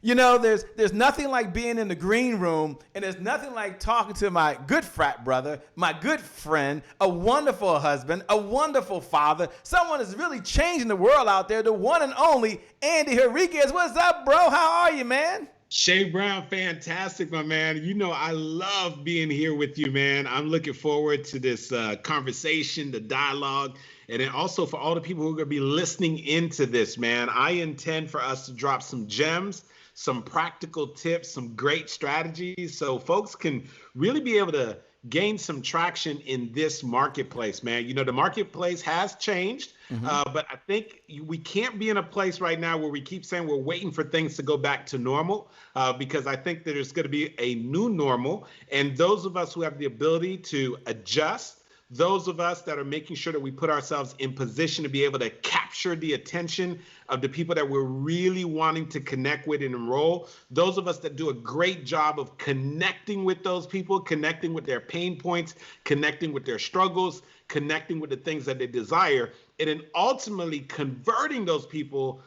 You know, there's nothing like being in the green room, and there's nothing like talking to my good frat brother, my good friend, a wonderful husband, a wonderful father, someone that's really changing the world out there, the one and only Andy Henriquez. What's up, bro? How are you, man? Shay Brown, fantastic, my man. You know, I love being here with you, man. I'm looking forward to this conversation, the dialogue, and then also for all the people who are going to be listening into this, man. I intend for us to drop some gems, some practical tips, some great strategies, so folks can really be able to gain some traction in this marketplace, man. You know, the marketplace has changed, but I think we can't be in a place right now where we keep saying we're waiting for things to go back to normal, because I think that there's going to be a new normal. And those of us who have the ability to adjust, those of us that are making sure that we put ourselves in position to be able to capture the attention of the people that we're really wanting to connect with and enroll, those of us that do a great job of connecting with those people, connecting with their pain points, connecting with their struggles, connecting with the things that they desire, and then ultimately converting those people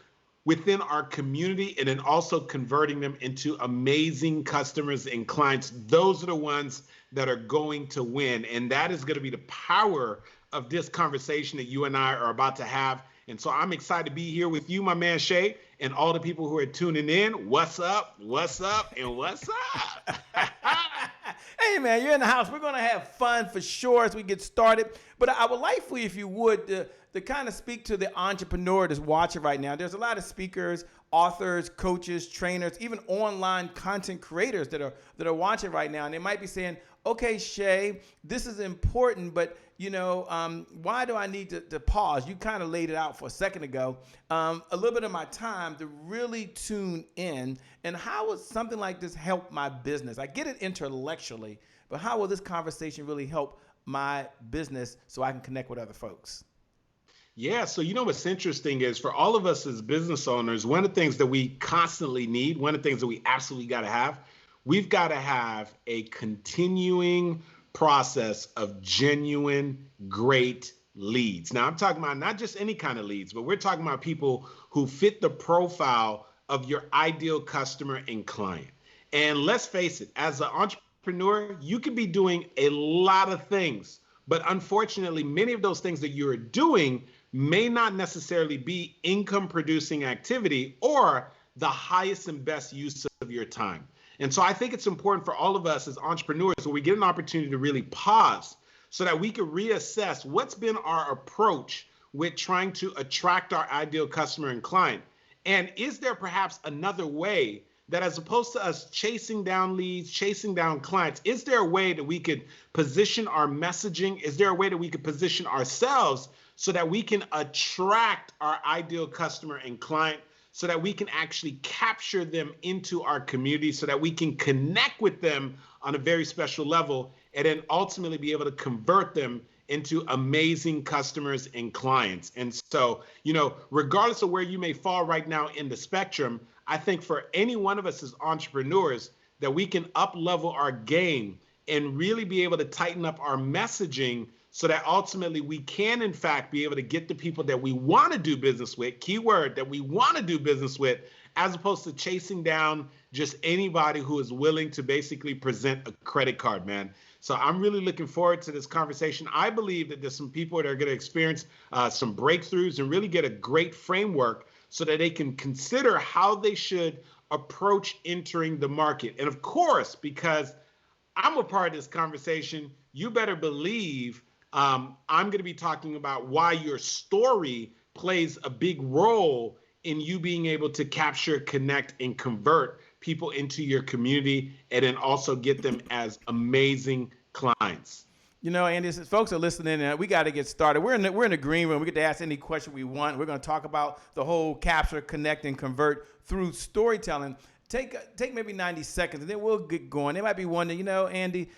within our community, and then also converting them into amazing customers and clients. Those are the ones that are going to win. And that is going to be the power of this conversation that you and I are about to have. And so I'm excited to be here with you, my man Shay, and all the people who are tuning in. What's up, and what's up? Hey, man, you're in the house. We're going to have fun for sure as we get started. But I would like for you, if you would, to kind of speak to the entrepreneur that's watching right now. There's a lot of speakers, authors, coaches, trainers, even online content creators that are watching right now. And they might be saying, okay, Shay, this is important, but why do I need to pause? You kind of laid it out for a second ago. A little bit of my time to really tune in. And how would something like this help my business? I get it intellectually, but how will this conversation really help my business so I can connect with other folks? Yeah, so you know what's interesting is for all of us as business owners, one of the things that we constantly need, one of the things that we absolutely got to have, we've got to have a continuing process of genuine, great leads. Now, I'm talking about not just any kind of leads, but we're talking about people who fit the profile of your ideal customer and client. And let's face it, as an entrepreneur, you could be doing a lot of things, but unfortunately, many of those things that you're doing may not necessarily be income producing activity or the highest and best use of your time. And so I think it's important for all of us as entrepreneurs when we get an opportunity to really pause so that we can reassess what's been our approach with trying to attract our ideal customer and client. And is there perhaps another way that, as opposed to us chasing down leads, chasing down clients, is there a way that we could position our messaging? Is there a way that we could position ourselves so that we can attract our ideal customer and client, so that we can actually capture them into our community, so that we can connect with them on a very special level, and then ultimately be able to convert them into amazing customers and clients? And so, regardless of where you may fall right now in the spectrum, I think for any one of us as entrepreneurs, that we can up level our game and really be able to tighten up our messaging so that ultimately we can, in fact, be able to get the people that we want to do business with, keyword, that we want to do business with, as opposed to chasing down just anybody who is willing to basically present a credit card, man. So I'm really looking forward to this conversation. I believe that there's some people that are going to experience some breakthroughs and really get a great framework so that they can consider how they should approach entering the market. And of course, because I'm a part of this conversation, you better believe I'm going to be talking about why your story plays a big role in you being able to capture, connect, and convert people into your community, and then also get them as amazing clients. Andy, as folks are listening, we got to get started. We're in the green room. We get to ask any question we want. We're going to talk about the whole capture, connect, and convert through storytelling. Take maybe 90 seconds, and then we'll get going. They might be wondering, Andy,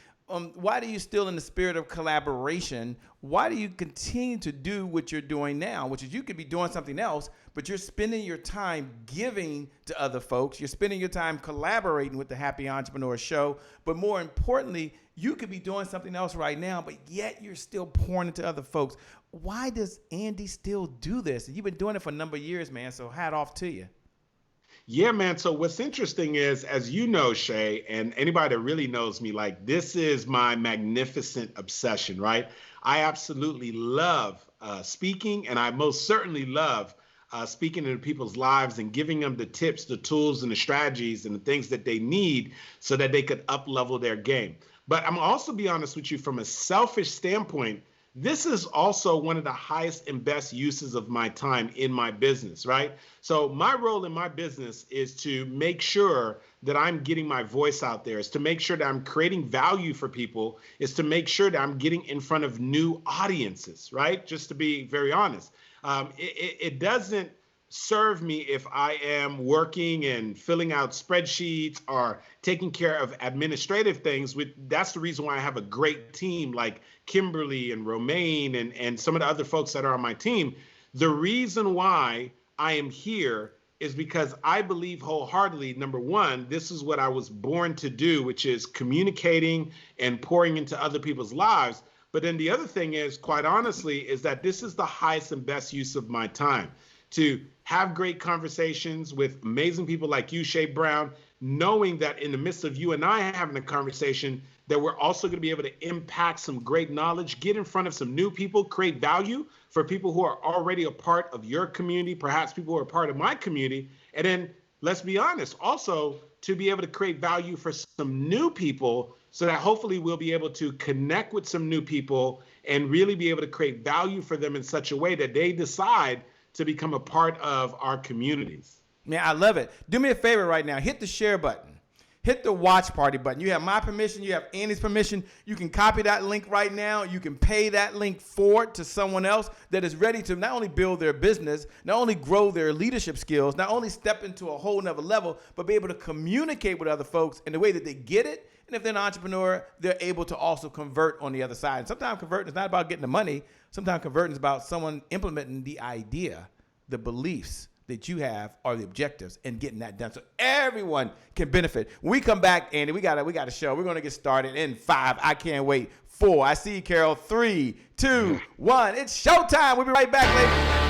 why do you still, in the spirit of collaboration, why do you continue to do what you're doing now, which is you could be doing something else, but you're spending your time giving to other folks. You're spending your time collaborating with the Happy Entrepreneur Show. But more importantly, you could be doing something else right now, but yet you're still pouring into other folks. Why does Andy still do this? You've been doing it for a number of years, man, so hat off to you. Yeah, man. So what's interesting is, as you know, Shay, and anybody that really knows me, like this is my magnificent obsession, right? I absolutely love speaking, and I most certainly love speaking into people's lives and giving them the tips, the tools, and the strategies and the things that they need so that they could up level their game. But I'm also be honest with you from a selfish standpoint. This is also one of the highest and best uses of my time in my business, right? So my role in my business is to make sure that I'm getting my voice out there, is to make sure that I'm creating value for people, is to make sure that I'm getting in front of new audiences, right? Just to be very honest. It doesn't serve me if I am working and filling out spreadsheets or taking care of administrative things. That's the reason why I have a great team like Kimberly and Romaine and some of the other folks that are on my team. The reason why I am here is because I believe wholeheartedly, number one, this is what I was born to do, which is communicating and pouring into other people's lives. But then the other thing is, quite honestly, is that this is the highest and best use of my time, to have great conversations with amazing people like you, Shay Brown, knowing that in the midst of you and I having a conversation, that we're also going to be able to impact some great knowledge, get in front of some new people, create value for people who are already a part of your community, perhaps people who are part of my community. And then let's be honest, also to be able to create value for some new people so that hopefully we'll be able to connect with some new people and really be able to create value for them in such a way that they decide to become a part of our communities. Man, I love it. Do me a favor right now. Hit the share button. Hit the watch party button. You have my permission. You have Andy's permission. You can copy that link right now. You can pay that link forward to someone else that is ready to not only build their business, not only grow their leadership skills, not only step into a whole nother level, but be able to communicate with other folks in the way that they get it. And if they're an entrepreneur, they're able to also convert on the other side. And sometimes converting is not about getting the money. Sometimes converting is about someone implementing the idea, the beliefs that you have, or the objectives, and getting that done so everyone can benefit. When we come back, Andy, we got a show. We're going to get started in 5. I can't wait. 4. I see you, Carol. 3, 2, 1. It's showtime. We'll be right back, ladies.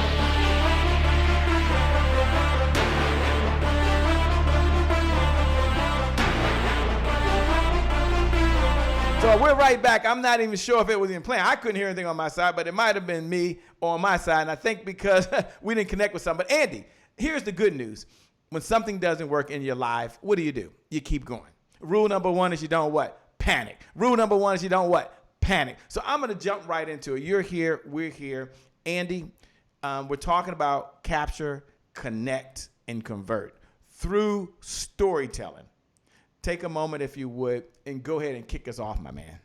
So we're right back. I'm not even sure if it was even playing. I couldn't hear anything on my side, but it might have been me on my side. And I think because we didn't connect with something. But Andy, here's the good news. When something doesn't work in your life, what do? You keep going. Rule number 1 is you don't what? Panic. Rule number 1 is you don't what? Panic. So I'm going to jump right into it. You're here. We're here. Andy, we're talking about capture, connect, and convert through storytelling. Take a moment, if you would, and go ahead and kick us off, my man.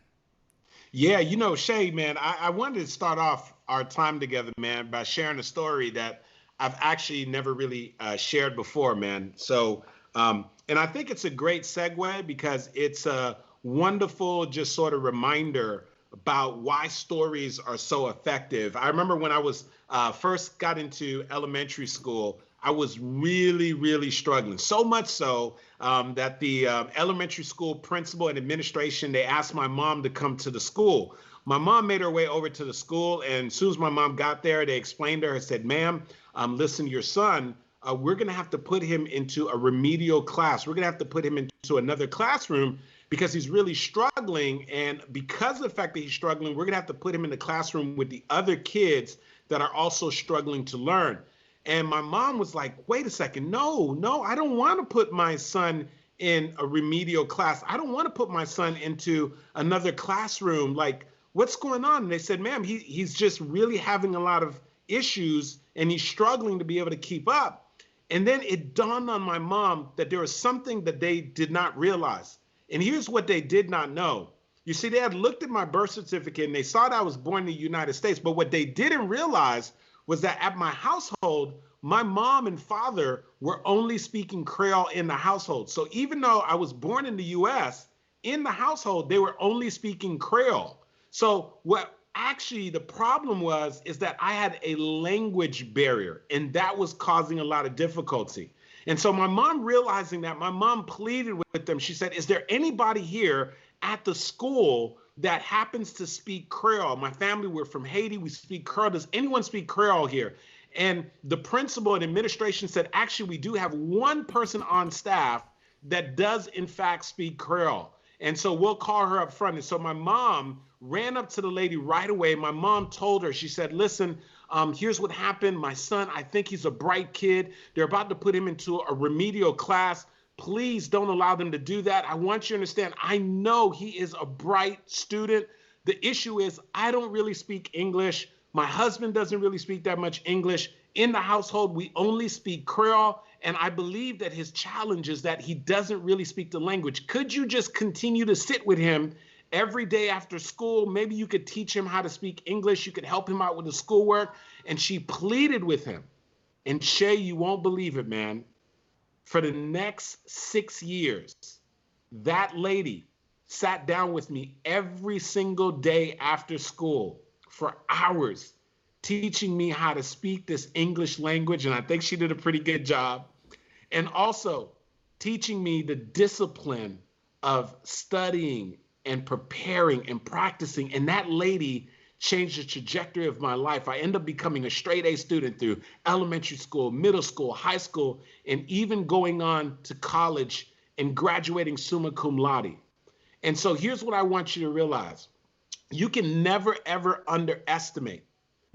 Yeah, Shay, man, I wanted to start off our time together, man, by sharing a story that I've actually never really shared before, man. So, and I think it's a great segue because it's a wonderful just sort of reminder about why stories are so effective. I remember when I was first got into elementary school, I was really, really struggling. So much so that the elementary school principal and administration, they asked my mom to come to the school. My mom made her way over to the school, and as soon as my mom got there, they explained to her and said, ma'am, listen, your son, we're going to have to put him into a remedial class. We're going to have to put him into another classroom because he's really struggling. And because of the fact that he's struggling, we're going to have to put him in the classroom with the other kids that are also struggling to learn. And my mom was like, wait a second, no, I don't want to put my son in a remedial class. I don't want to put my son into another classroom. Like, what's going on? And they said, ma'am, he's just really having a lot of issues and he's struggling to be able to keep up. And then it dawned on my mom that there was something that they did not realize. And here's what they did not know. You see, they had looked at my birth certificate and they saw that I was born in the United States. But what they didn't realize was that at my household, my mom and father were only speaking Creole in the household. So even though I was born in the US, in the household, they were only speaking Creole. So what actually the problem was is that I had a language barrier, and that was causing a lot of difficulty. And so my mom, realizing that, my mom pleaded with them. She said, is there anybody here at the school that happens to speak Creole? My family, we're from Haiti. We speak Creole. Does anyone speak Creole here? And the principal and administration said, actually, we do have one person on staff that does in fact speak Creole. And so we'll call her up front. And so my mom ran up to the lady right away. My mom told her, she said, listen, here's what happened. My son, I think he's a bright kid. They're about to put him into a remedial class. Please don't allow them to do that. I want you to understand, I know he is a bright student. The issue is I don't really speak English. My husband doesn't really speak that much English. In the household, we only speak Creole. And I believe that his challenge is that he doesn't really speak the language. Could you just continue to sit with him every day after school? Maybe you could teach him how to speak English. You could help him out with his schoolwork. And she pleaded with him. And Shay, you won't believe it, man. For the next 6 years, that lady sat down with me every single day after school for hours, teaching me how to speak this English language. And I think she did a pretty good job. And also teaching me the discipline of studying and preparing and practicing. And that lady changed the trajectory of my life. I ended up becoming a straight A student through elementary school, middle school, high school, and even going on to college and graduating summa cum laude. And so here's what I want you to realize. You can never, ever underestimate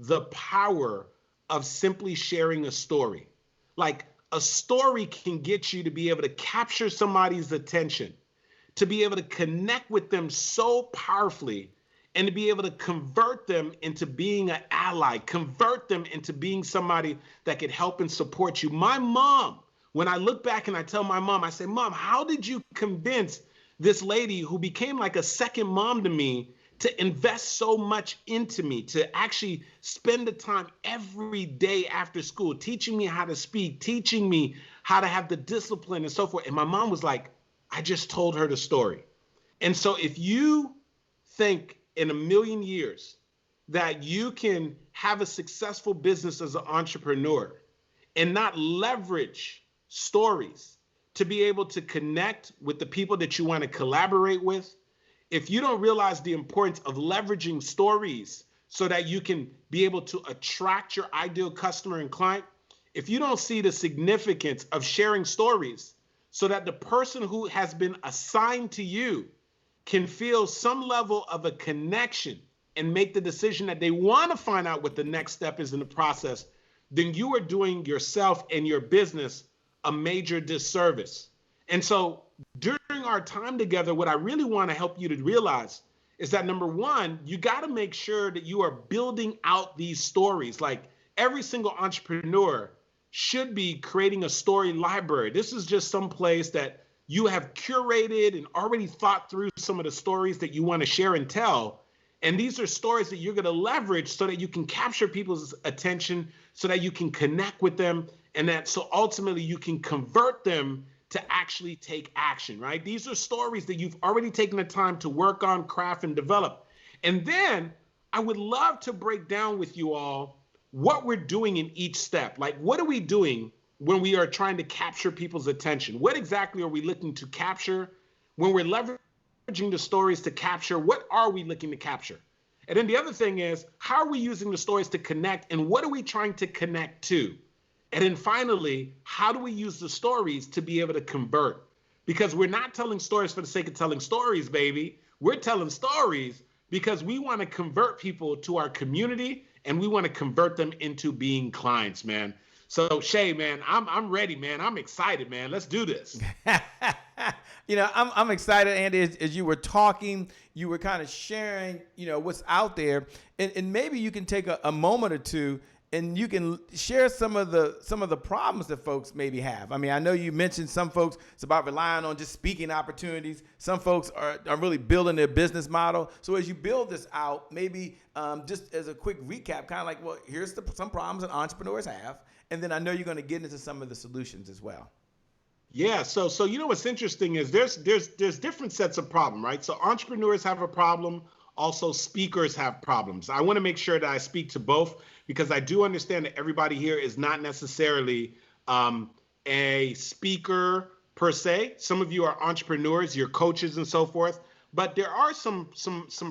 the power of simply sharing a story. Like, a story can get you to be able to capture somebody's attention, to be able to connect with them so powerfully, and to be able to convert them into being an ally, convert them into being somebody that could help and support you. My mom, when I look back and I tell my mom, I say, Mom, how did you convince this lady who became like a second mom to me to invest so much into me, to actually spend the time every day after school, teaching me how to speak, teaching me how to have the discipline and so forth? And my mom was like, I just told her the story. And so if you think in a million years that you can have a successful business as an entrepreneur and not leverage stories to be able to connect with the people that you want to collaborate with, if you don't realize the importance of leveraging stories so that you can be able to attract your ideal customer and client, if you don't see the significance of sharing stories so that the person who has been assigned to you can feel some level of a connection and make the decision that they want to find out what the next step is in the process, then you are doing yourself and your business a major disservice. And so during our time together, what I really want to help you to realize is that, number one, you got to make sure that you are building out these stories. Like, every single entrepreneur should be creating a story library. This is just some place that you have curated and already thought through some of the stories that you want to share and tell. And these are stories that you're going to leverage so that you can capture people's attention, so that you can connect with them, and that so ultimately you can convert them to actually take action, right? These are stories that you've already taken the time to work on, craft, and develop. And then I would love to break down with you all what we're doing in each step. Like, what are we doing when we are trying to capture people's attention? What exactly are we looking to capture? When we're leveraging the stories to capture, what are we looking to capture? And then the other thing is, how are we using the stories to connect, and what are we trying to connect to? And then finally, how do we use the stories to be able to convert? Because we're not telling stories for the sake of telling stories, baby. We're telling stories because we want to convert people to our community, and we want to convert them into being clients, man. So Shay, man, I'm ready, man. I'm excited, man. Let's do this. I'm excited, Andy. As you were talking, you were kind of sharing, what's out there, and maybe you can take a moment or two and you can share some of the problems that folks maybe have. I mean, I know you mentioned some folks, it's about relying on just speaking opportunities. Some folks are really building their business model. So as you build this out, maybe just as a quick recap, kind of like, well, here's some problems that entrepreneurs have. And then I know you're going to get into some of the solutions as well. Yeah. So what's interesting is there's different sets of problem, right? So entrepreneurs have a problem. Also, speakers have problems. I want to make sure that I speak to both, because I do understand that everybody here is not necessarily a speaker per se. Some of you are entrepreneurs, you're coaches and so forth. But there are some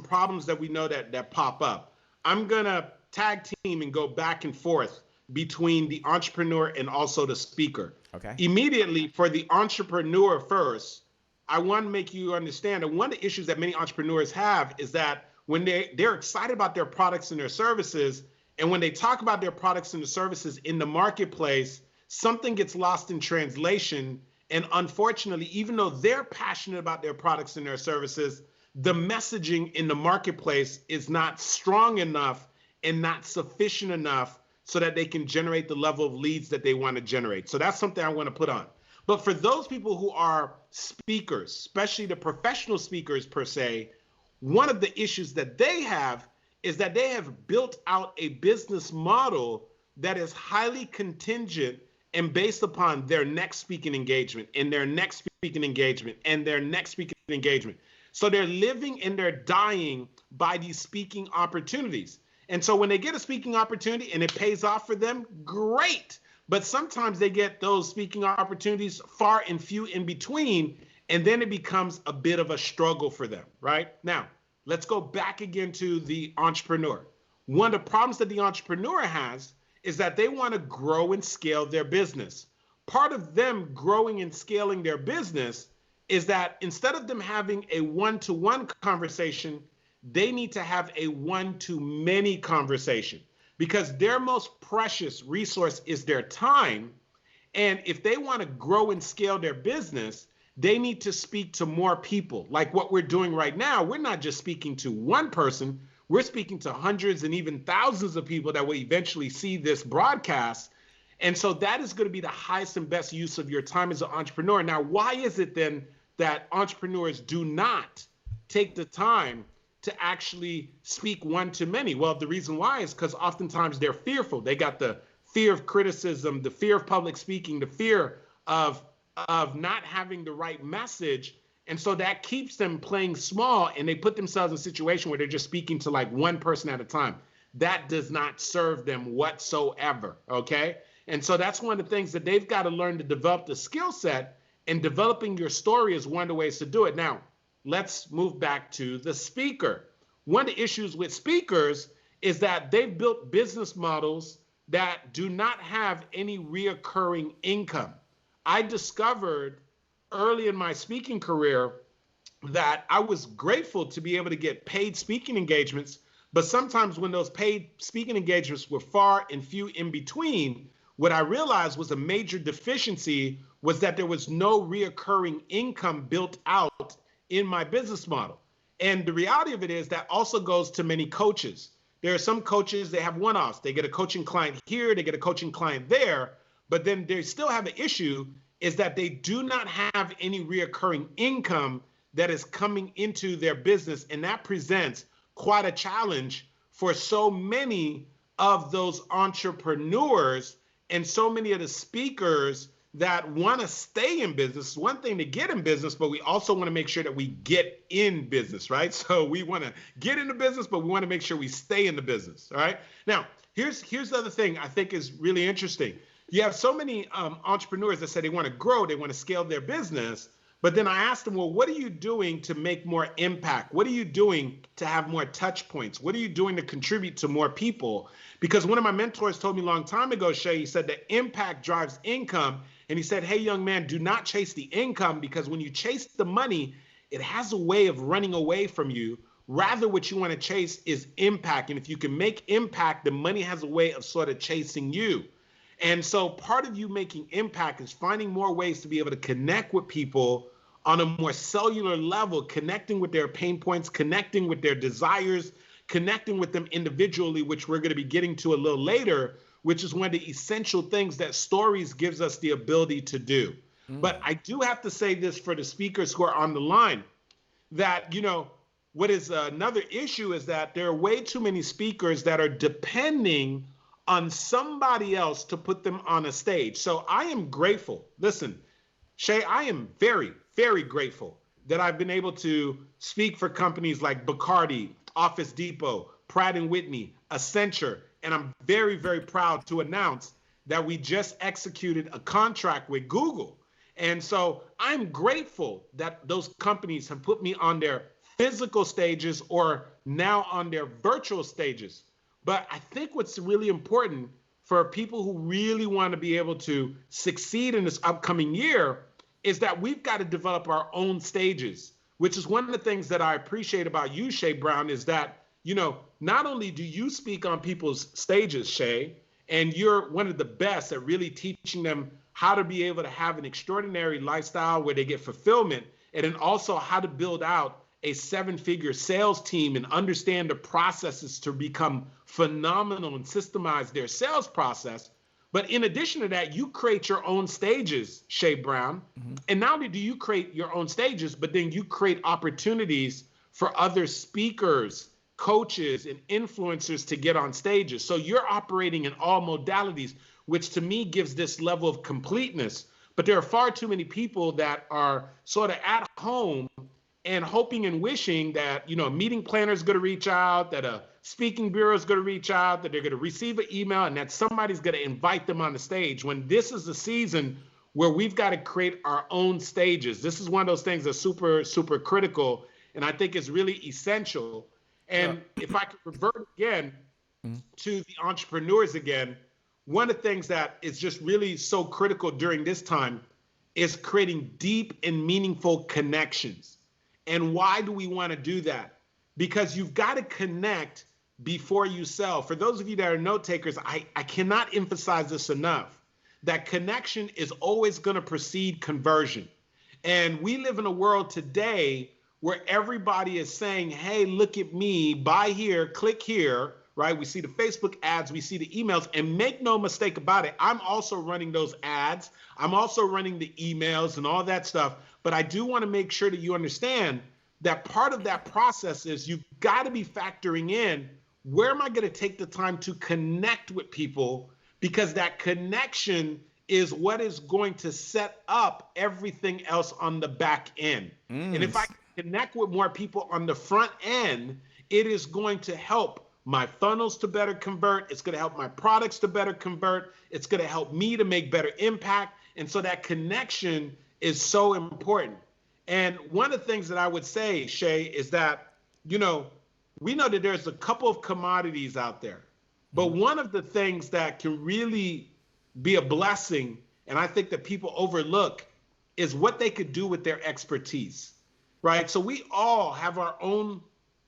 problems that we know that pop up. I'm going to tag team and go back and forth between the entrepreneur and also the speaker. Okay. Immediately, for the entrepreneur first, I want to make you understand that one of the issues that many entrepreneurs have is that when they're excited about their products and their services, and when they talk about their products and the services in the marketplace, something gets lost in translation. And unfortunately, even though they're passionate about their products and their services, the messaging in the marketplace is not strong enough and not sufficient enough so that they can generate the level of leads that they want to generate. So that's something I want to put on. But for those people who are speakers, especially the professional speakers per se, one of the issues that they have is that they have built out a business model that is highly contingent and based upon their next speaking engagement and their next speaking engagement and their next speaking engagement. So they're living and they're dying by these speaking opportunities. And so when they get a speaking opportunity and it pays off for them, great. But sometimes they get those speaking opportunities far and few in between, and then it becomes a bit of a struggle for them, right? Now, let's go back again to the entrepreneur. One of the problems that the entrepreneur has is that they want to grow and scale their business. Part of them growing and scaling their business is that instead of them having a one-to-one conversation, they need to have a one-to-many conversation, because their most precious resource is their time. And if they want to grow and scale their business, they need to speak to more people. Like what we're doing right now, we're not just speaking to one person, we're speaking to hundreds and even thousands of people that will eventually see this broadcast. And so that is going to be the highest and best use of your time as an entrepreneur. Now, why is it then that entrepreneurs do not take the time to actually speak one to many? Well, the reason why is because oftentimes they're fearful. They got the fear of criticism, the fear of public speaking, the fear of not having the right message. And so that keeps them playing small, and they put themselves in a situation where they're just speaking to like one person at a time. That does not serve them whatsoever, okay? And so that's one of the things that they've got to learn to develop the skill set, and developing your story is one of the ways to do it. Now, let's move back to the speaker. One of the issues with speakers is that they've built business models that do not have any reoccurring income. I discovered early in my speaking career that I was grateful to be able to get paid speaking engagements, but sometimes when those paid speaking engagements were far and few in between, what I realized was a major deficiency was that there was no reoccurring income built out in my business model. And the reality of it is that also goes to many coaches. There are some coaches, they have one-offs. They get a coaching client here, they get a coaching client there, but then they still have an issue is that they do not have any reoccurring income that is coming into their business. And that presents quite a challenge for so many of those entrepreneurs and so many of the speakers that want to stay in business. It's one thing to get in business, but we also want to make sure that we get in business, right? So we want to get into business, but we want to make sure we stay in the business, all right? Now, here's the other thing I think is really interesting. You have so many entrepreneurs that say they want to grow, they want to scale their business, but then I asked them, well, what are you doing to make more impact? What are you doing to have more touch points? What are you doing to contribute to more people? Because one of my mentors told me a long time ago, Shay, he said that impact drives income. And he said, hey, young man, do not chase the income, because when you chase the money, it has a way of running away from you. Rather, what you want to chase is impact. And if you can make impact, the money has a way of sort of chasing you. And so part of you making impact is finding more ways to be able to connect with people on a more cellular level, connecting with their pain points, connecting with their desires, connecting with them individually, which we're going to be getting to a little later, which is one of the essential things that stories gives us the ability to do. But I do have to say this for the speakers who are on the line, that, you know, what is another issue is that there are way too many speakers that are depending on somebody else to put them on a stage. So I am grateful. Listen, Shay, I am very, very grateful that I've been able to speak for companies like Bacardi, Office Depot, Pratt & Whitney, Accenture, and I'm very, very proud to announce that we just executed a contract with Google. And so I'm grateful that those companies have put me on their physical stages or now on their virtual stages. But I think what's really important, for people who really want to be able to succeed in this upcoming year is that we've got to develop our own stages, which is one of the things that I appreciate about you, Shay Brown, is that, not only do you speak on people's stages, Shay, and you're one of the best at really teaching them how to be able to have an extraordinary lifestyle where they get fulfillment, and then also how to build out a 7-figure sales team and understand the processes to become phenomenal and systemize their sales process. But in addition to that, you create your own stages, Shay Brown. Mm-hmm. And not only do you create your own stages, but then you create opportunities for other speakers, coaches, and influencers to get on stages. So you're operating in all modalities, which to me gives this level of completeness. But there are far too many people that are sort of at home and hoping and wishing that, a meeting planner is going to reach out, that a speaking bureau is going to reach out, that they're going to receive an email, and that somebody's going to invite them on the stage, when this is the season where we've got to create our own stages. This is one of those things that's super, super critical, and I think is really essential. And if I could revert again to the entrepreneurs again, one of the things that is just really so critical during this time is creating deep and meaningful connections. And why do we want to do that? Because you've got to connect before you sell. For those of you that are note takers, I cannot emphasize this enough, that connection is always going to precede conversion. And we live in a world today where everybody is saying, hey, look at me, buy here, click here, right? We see the Facebook ads, we see the emails, and make no mistake about it, I'm also running those ads. I'm also running the emails and all that stuff. But I do want to make sure that you understand that part of that process is you've got to be factoring in, where am I going to take the time to connect with people? Because that connection is what is going to set up everything else on the back end. And if I connect with more people on the front end, it is going to help my funnels to better convert. It's going to help my products to better convert. It's going to help me to make better impact. And so that connection is so important. And one of the things that I would say, Shay, is that, we know that there's a couple of commodities out there, but one of the things that can really be a blessing, and I think that people overlook, is what they could do with their expertise, right? So we all have our own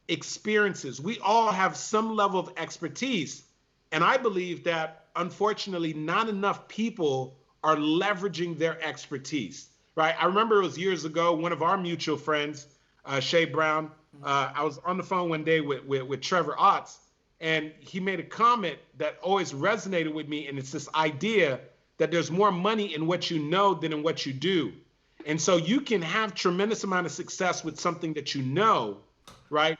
experiences. We all have some level of expertise. And I believe that, unfortunately, not enough people are leveraging their expertise, right? I remember it was years ago, one of our mutual friends, Shay Brown, I was on the phone one day with Trevor Otts, and he made a comment that always resonated with me. And it's this idea that there's more money in what you know than in what you do. And so you can have tremendous amount of success with something that you know, right?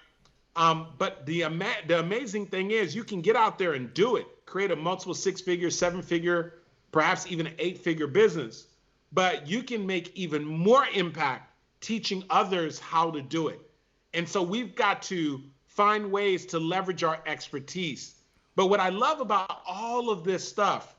But the amazing thing is you can get out there and do it, create a multiple 6-figure, 7-figure, perhaps even an 8-figure business. But you can make even more impact teaching others how to do it. And so we've got to find ways to leverage our expertise. But what I love about all of this stuff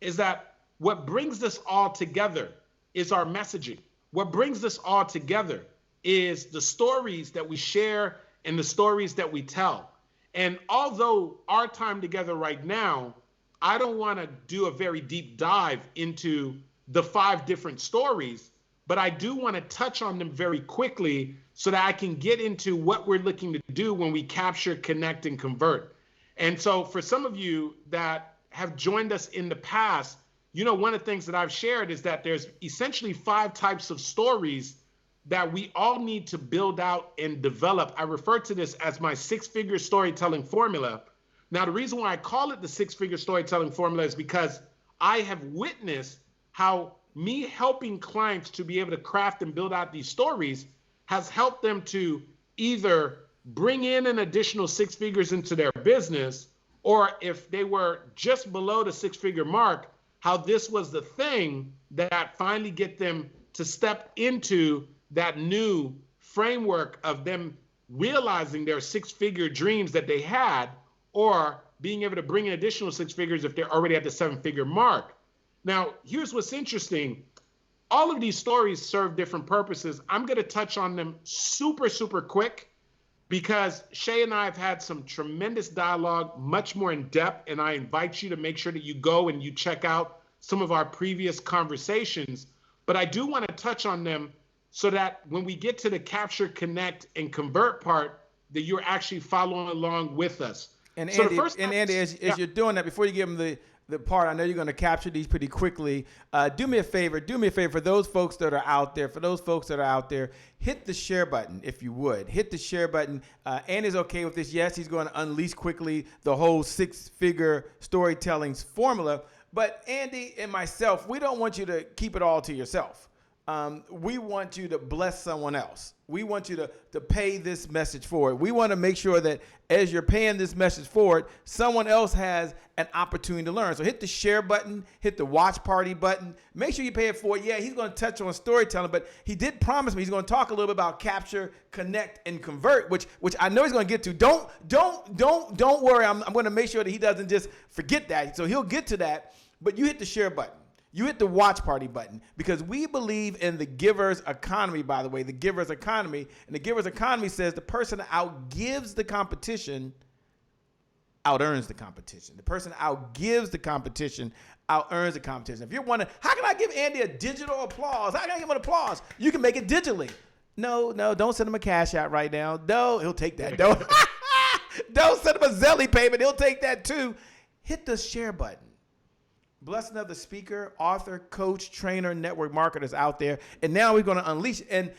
is that what brings this all together is our messaging. What brings this all together is the stories that we share and the stories that we tell. And although our time together right now, I don't want to do a very deep dive into the 5 different stories, but I do want to touch on them very quickly so that I can get into what we're looking to do when we capture, connect, and convert. And so for some of you that have joined us in the past, one of the things that I've shared is that there's essentially 5 types of stories that we all need to build out and develop. I refer to this as my 6-figure storytelling formula. Now, the reason why I call it the 6-figure storytelling formula is because I have witnessed how me helping clients to be able to craft and build out these stories has helped them to either bring in an additional 6 figures into their business, or if they were just below the 6-figure mark, how this was the thing that finally get them to step into that new framework of them realizing their 6-figure dreams that they had, or being able to bring in additional 6 figures if they're already at the 7-figure mark. Now, here's what's interesting. All of these stories serve different purposes. I'm going to touch on them super, super quick. because Shay and I have had some tremendous dialogue, much more in depth, and I invite you to make sure that you go and you check out some of our previous conversations. But I do want to touch on them so that when we get to the capture, connect, and convert part, that you're actually following along with us. And So Andy, as you're doing that, before you give them the part, I know you're going to capture these pretty quickly. Do me a favor for those folks that are out there, hit the share button if you would. Hit the share button. Andy's okay with this. Yes, he's going to unleash quickly the whole 6-figure storytelling formula. But Andy and myself, we don't want you to keep it all to yourself. We want you to bless someone else. We want you to pay this message forward. We want to make sure that as you're paying this message forward, someone else has an opportunity to learn. So hit the share button, hit the watch party button. Make sure you pay it forward. Yeah, he's going to touch on storytelling, but he did promise me he's going to talk a little bit about capture, connect, and convert, which I know he's going to get to. Don't worry. I'm going to make sure that he doesn't just forget that. So he'll get to that, but you hit the share button. You hit the watch party button, because we believe in the giver's economy, by the way, the giver's economy. And the giver's economy says the person that outgives the competition out-earns the competition. The person outgives the competition out-earns the competition. If you're wondering, how can I give Andy a digital applause? How can I give him an applause? You can make it digitally. No, don't send him a cash out right now. No, he'll take that. Don't send him a Zelly payment. He'll take that too. Hit the share button. Bless another speaker, author, coach, trainer, network marketers out there. And now we're going to unleash. And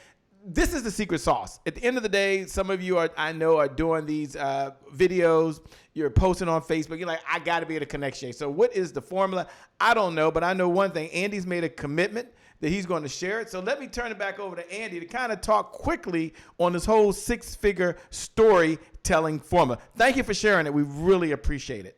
this is the secret sauce. At the end of the day, some of you I know are doing these videos. You're posting on Facebook. You're like, I got to be able to connect, Shay. So what is the formula? I don't know, but I know one thing. Andy's made a commitment that he's going to share it. So let me turn it back over to Andy to kind of talk quickly on this whole 6-figure storytelling formula. Thank you for sharing it. We really appreciate it.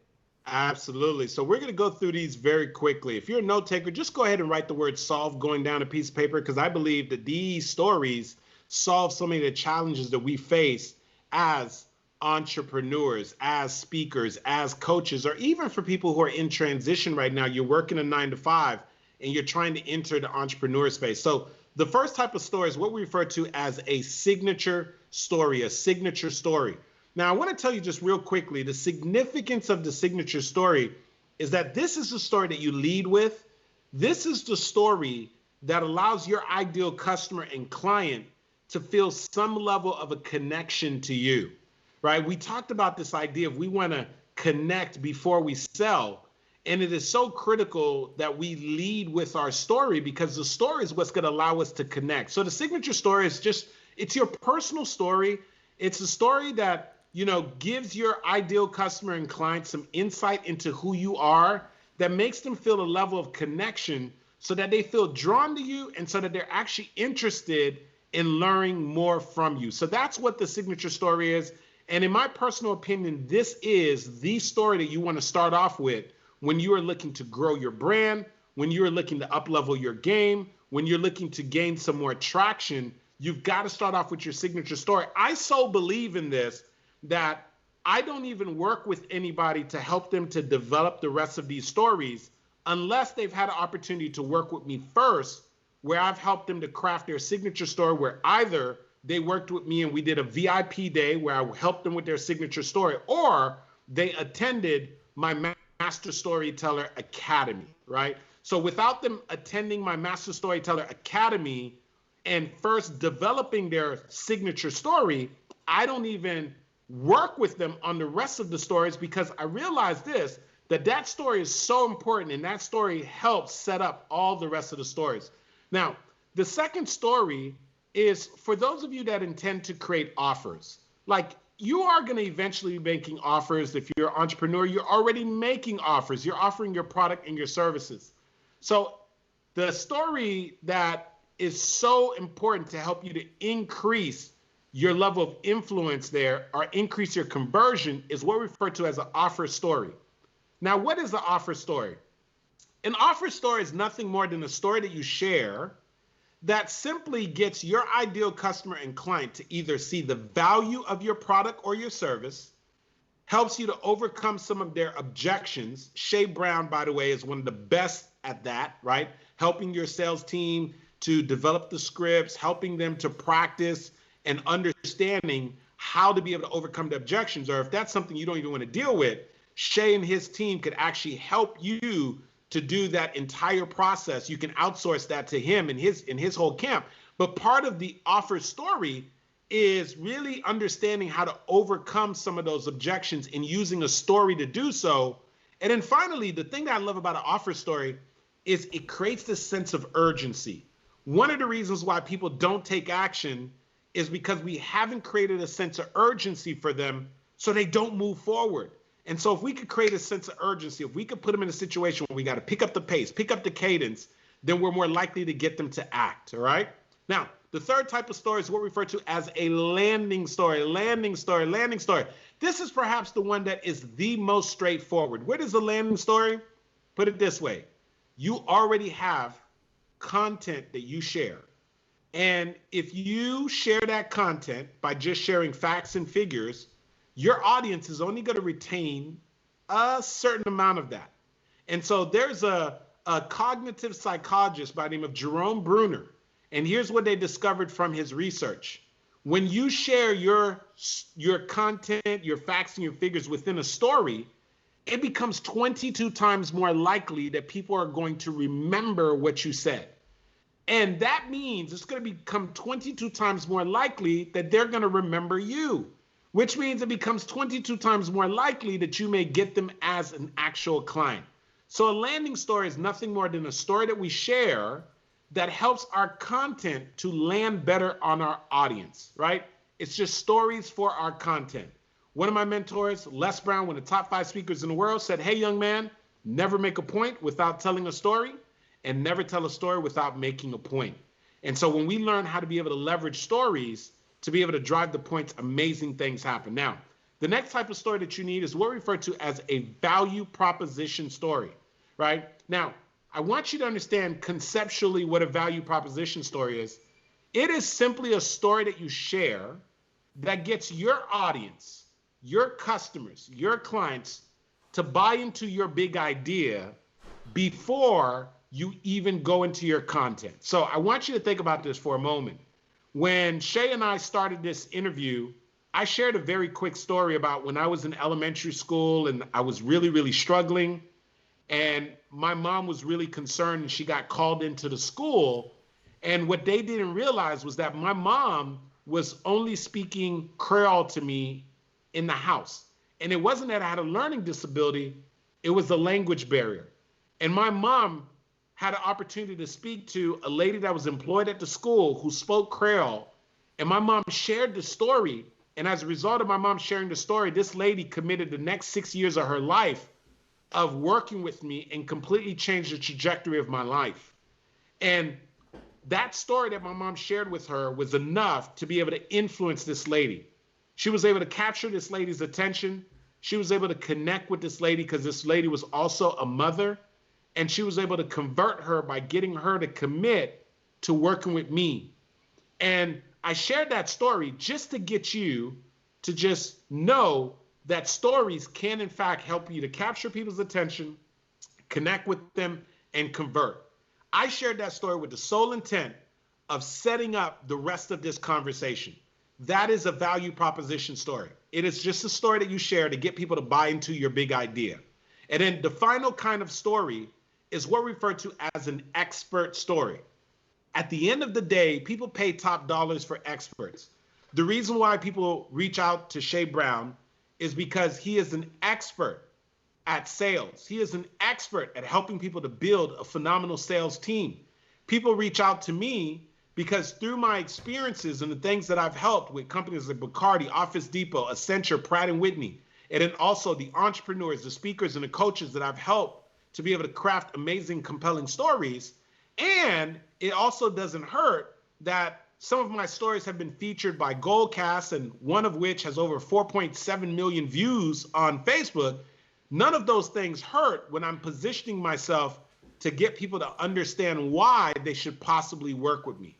Absolutely. So we're going to go through these very quickly. If you're a note taker, just go ahead and write the word solve going down a piece of paper, because I believe that these stories solve so many of the challenges that we face as entrepreneurs, as speakers, as coaches, or even for people who are in transition right now. You're working a 9-to-5 and you're trying to enter the entrepreneur space. So the first type of story is what we refer to as a signature story, a signature story. Now, I want to tell you just real quickly, the significance of the signature story is that this is the story that you lead with. This is the story that allows your ideal customer and client to feel some level of a connection to you, right? We talked about this idea of we want to connect before we sell. And it is so critical that we lead with our story, because the story is what's going to allow us to connect. So the signature story is it's your personal story. It's a story that gives your ideal customer and client some insight into who you are, that makes them feel a level of connection so that they feel drawn to you and so that they're actually interested in learning more from you. So that's what the signature story is. And in my personal opinion, this is the story that you want to start off with when you are looking to grow your brand, when you are looking to up-level your game, when you're looking to gain some more traction. You've got to start off with your signature story. I so believe in this that I don't even work with anybody to help them to develop the rest of these stories unless they've had an opportunity to work with me first, where I've helped them to craft their signature story, where either they worked with me and we did a VIP day where I helped them with their signature story, or they attended my Master Storyteller Academy, right? So without them attending my Master Storyteller Academy and first developing their signature story, I don't even work with them on the rest of the stories, because I realize that story is so important, and that story helps set up all the rest of the stories. Now, the second story is for those of you that intend to create offers. Like, you are going to eventually be making offers. If you're an entrepreneur, you're already making offers. You're offering your product and your services. So the story that is so important to help you to increase your level of influence there or increase your conversion is what we refer to as an offer story. Now, what is an offer story? An offer story is nothing more than a story that you share that simply gets your ideal customer and client to either see the value of your product or your service, helps you to overcome some of their objections. Shay Brown, by the way, is one of the best at that, right? Helping your sales team to develop the scripts, helping them to practice, and understanding how to be able to overcome the objections, or if that's something you don't even want to deal with, Shay and his team could actually help you to do that entire process. You can outsource that to him and his whole camp. But part of the offer story is really understanding how to overcome some of those objections and using a story to do so. And then finally, the thing that I love about an offer story is it creates this sense of urgency. One of the reasons why people don't take action is because we haven't created a sense of urgency for them, so they don't move forward. And so if we could create a sense of urgency, if we could put them in a situation where we got to pick up the pace, pick up the cadence, then we're more likely to get them to act, all right? Now, the third type of story is what we refer to as a landing story, landing story, landing story. This is perhaps the one that is the most straightforward. What is a landing story? Put it this way. You already have content that you share. And if you share that content by just sharing facts and figures, your audience is only going to retain a certain amount of that. And so there's a cognitive psychologist by the name of Jerome Bruner. And here's what they discovered from his research. When you share your content, your facts and your figures within a story, it becomes 22 times more likely that people are going to remember what you said. And that means it's going to become 22 times more likely that they're going to remember you, which means it becomes 22 times more likely that you may get them as an actual client. So a landing story is nothing more than a story that we share that helps our content to land better on our audience, right? It's just stories for our content. One of my mentors, Les Brown, one of the top 5 speakers in the world, said, hey, young man, never make a point without telling a story, and never tell a story without making a point. And so when we learn how to be able to leverage stories to be able to drive the points, amazing things happen. Now, the next type of story that you need is what we refer to as a value proposition story, right? Now, I want you to understand conceptually what a value proposition story is. It is simply a story that you share that gets your audience, your customers, your clients to buy into your big idea before you even go into your content. So I want you to think about this for a moment. When Shay and I started this interview, I shared a very quick story about when I was in elementary school and I was really, really struggling. And my mom was really concerned and she got called into the school. And what they didn't realize was that my mom was only speaking Creole to me in the house. And it wasn't that I had a learning disability, it was the language barrier. And my mom had an opportunity to speak to a lady that was employed at the school who spoke Creole. And my mom shared the story. And as a result of my mom sharing the story, this lady committed the next 6 years of her life of working with me and completely changed the trajectory of my life. And that story that my mom shared with her was enough to be able to influence this lady. She was able to capture this lady's attention. She was able to connect with this lady because this lady was also a mother. And she was able to convert her by getting her to commit to working with me. And I shared that story just to get you to just know that stories can, in fact, help you to capture people's attention, connect with them, and convert. I shared that story with the sole intent of setting up the rest of this conversation. That is a value proposition story. It is just a story that you share to get people to buy into your big idea. And then the final kind of story is what we refer to as an expert story. At the end of the day, people pay top dollars for experts. The reason why people reach out to Shay Brown is because he is an expert at sales. He is an expert at helping people to build a phenomenal sales team. People reach out to me because through my experiences and the things that I've helped with companies like Bacardi, Office Depot, Accenture, Pratt & Whitney, and then also the entrepreneurs, the speakers, and the coaches that I've helped to be able to craft amazing, compelling stories. And it also doesn't hurt that some of my stories have been featured by Goldcast, and one of which has over 4.7 million views on Facebook. None of those things hurt when I'm positioning myself to get people to understand why they should possibly work with me.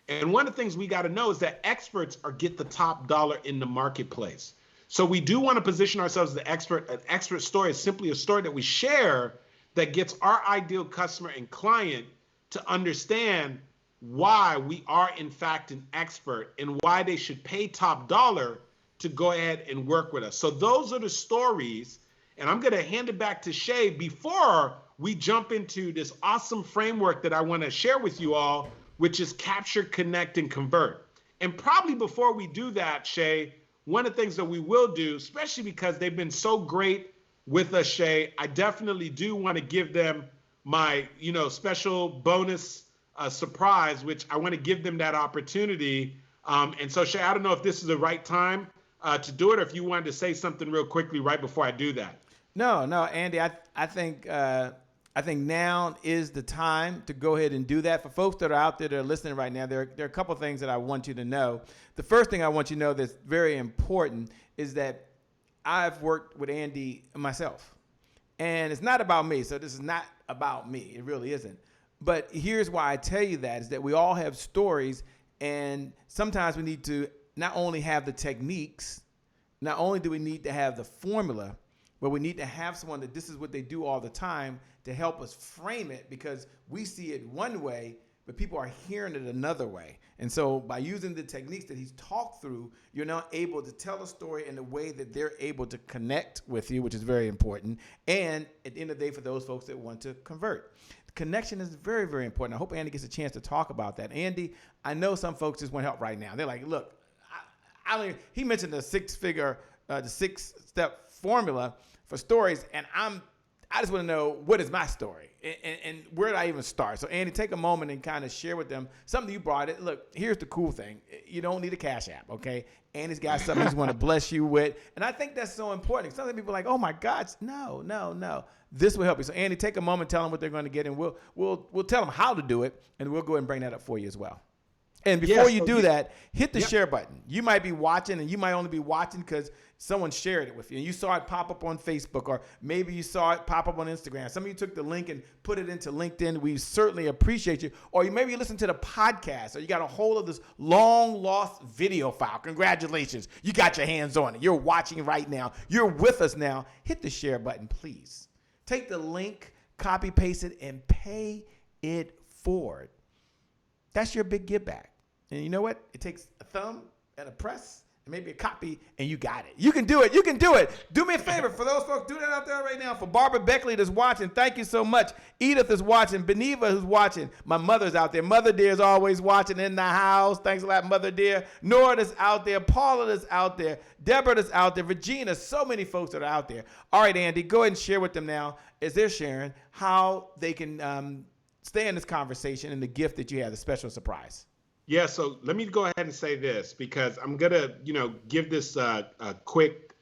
And one of the things we got to know is that experts get the top dollar in the marketplace. So we do want to position ourselves as the expert. An expert story is simply a story that we share that gets our ideal customer and client to understand why we are in fact an expert and why they should pay top dollar to go ahead and work with us. So those are the stories. And I'm going to hand it back to Shay before we jump into this awesome framework that I want to share with you all, which is capture, connect, and convert. And probably before we do that, Shay, one of the things that we will do, especially because they've been so great with us, Shay, I definitely do want to give them my, special bonus surprise, which I want to give them that opportunity. And so, Shay, I don't know if this is the right time to do it, or if you wanted to say something real quickly right before I do that. No, Andy, I think now is the time to go ahead and do that. For folks that are out there that are listening right now, there are a couple of things that I want you to know. The first thing I want you to know that's very important is that I've worked with Andy myself. And it's not about me. So this is not about me. It really isn't. But here's why I tell you that is that we all have stories, and sometimes we need to not only have the techniques, not only do we need to have the formula, but we need to have someone that this is what they do all the time to help us frame it, because we see it one way, but people are hearing it another way. And so by using the techniques that he's talked through, you're now able to tell a story in a way that they're able to connect with you, which is very important. And at the end of the day, for those folks that want to convert, connection is very, very important. I hope Andy gets a chance to talk about that. Andy, I know some folks just want help right now. They're like, look, I don't even, he mentioned the the 6-step formula for stories, and I just want to know, what is my story and where do I even start? So Andy, take a moment and kind of share with them something you brought it. Look, here's the cool thing. You don't need a Cash App, okay? Andy's got something he's want to bless you with. And I think that's so important. Some people are like, oh my God, no. This will help you. So Andy, take a moment, tell them what they're going to get, and we'll tell them how to do it, and we'll go ahead and bring that up for you as well. And before you do that, hit the share button. You might be watching, and you might only be watching because someone shared it with you, and you saw it pop up on Facebook, or maybe you saw it pop up on Instagram. Some of you took the link and put it into LinkedIn. We certainly appreciate you. Or maybe you listen to the podcast, or you got a hold of this long-lost video file. Congratulations. You got your hands on it. You're watching right now. You're with us now. Hit the share button, please. Take the link, copy, paste it, and pay it forward. That's your big give back. And you know what? It takes a thumb and a press and maybe a copy, and you got it. You can do it. You can do it. Do me a favor. For those folks, do that out there right now. For Barbara Beckley that's watching, thank you so much. Edith is watching. Beneva who's watching. My mother's out there. Mother dear is always watching in the house. Thanks a lot, Mother dear. Nora is out there. Paula is out there. Deborah is out there. Regina. So many folks that are out there. All right, Andy, go ahead and share with them now, as they're sharing, how they can stay in this conversation and the gift that you have, the special surprise. Yeah, so let me go ahead and say this, because I'm going to, give this a quick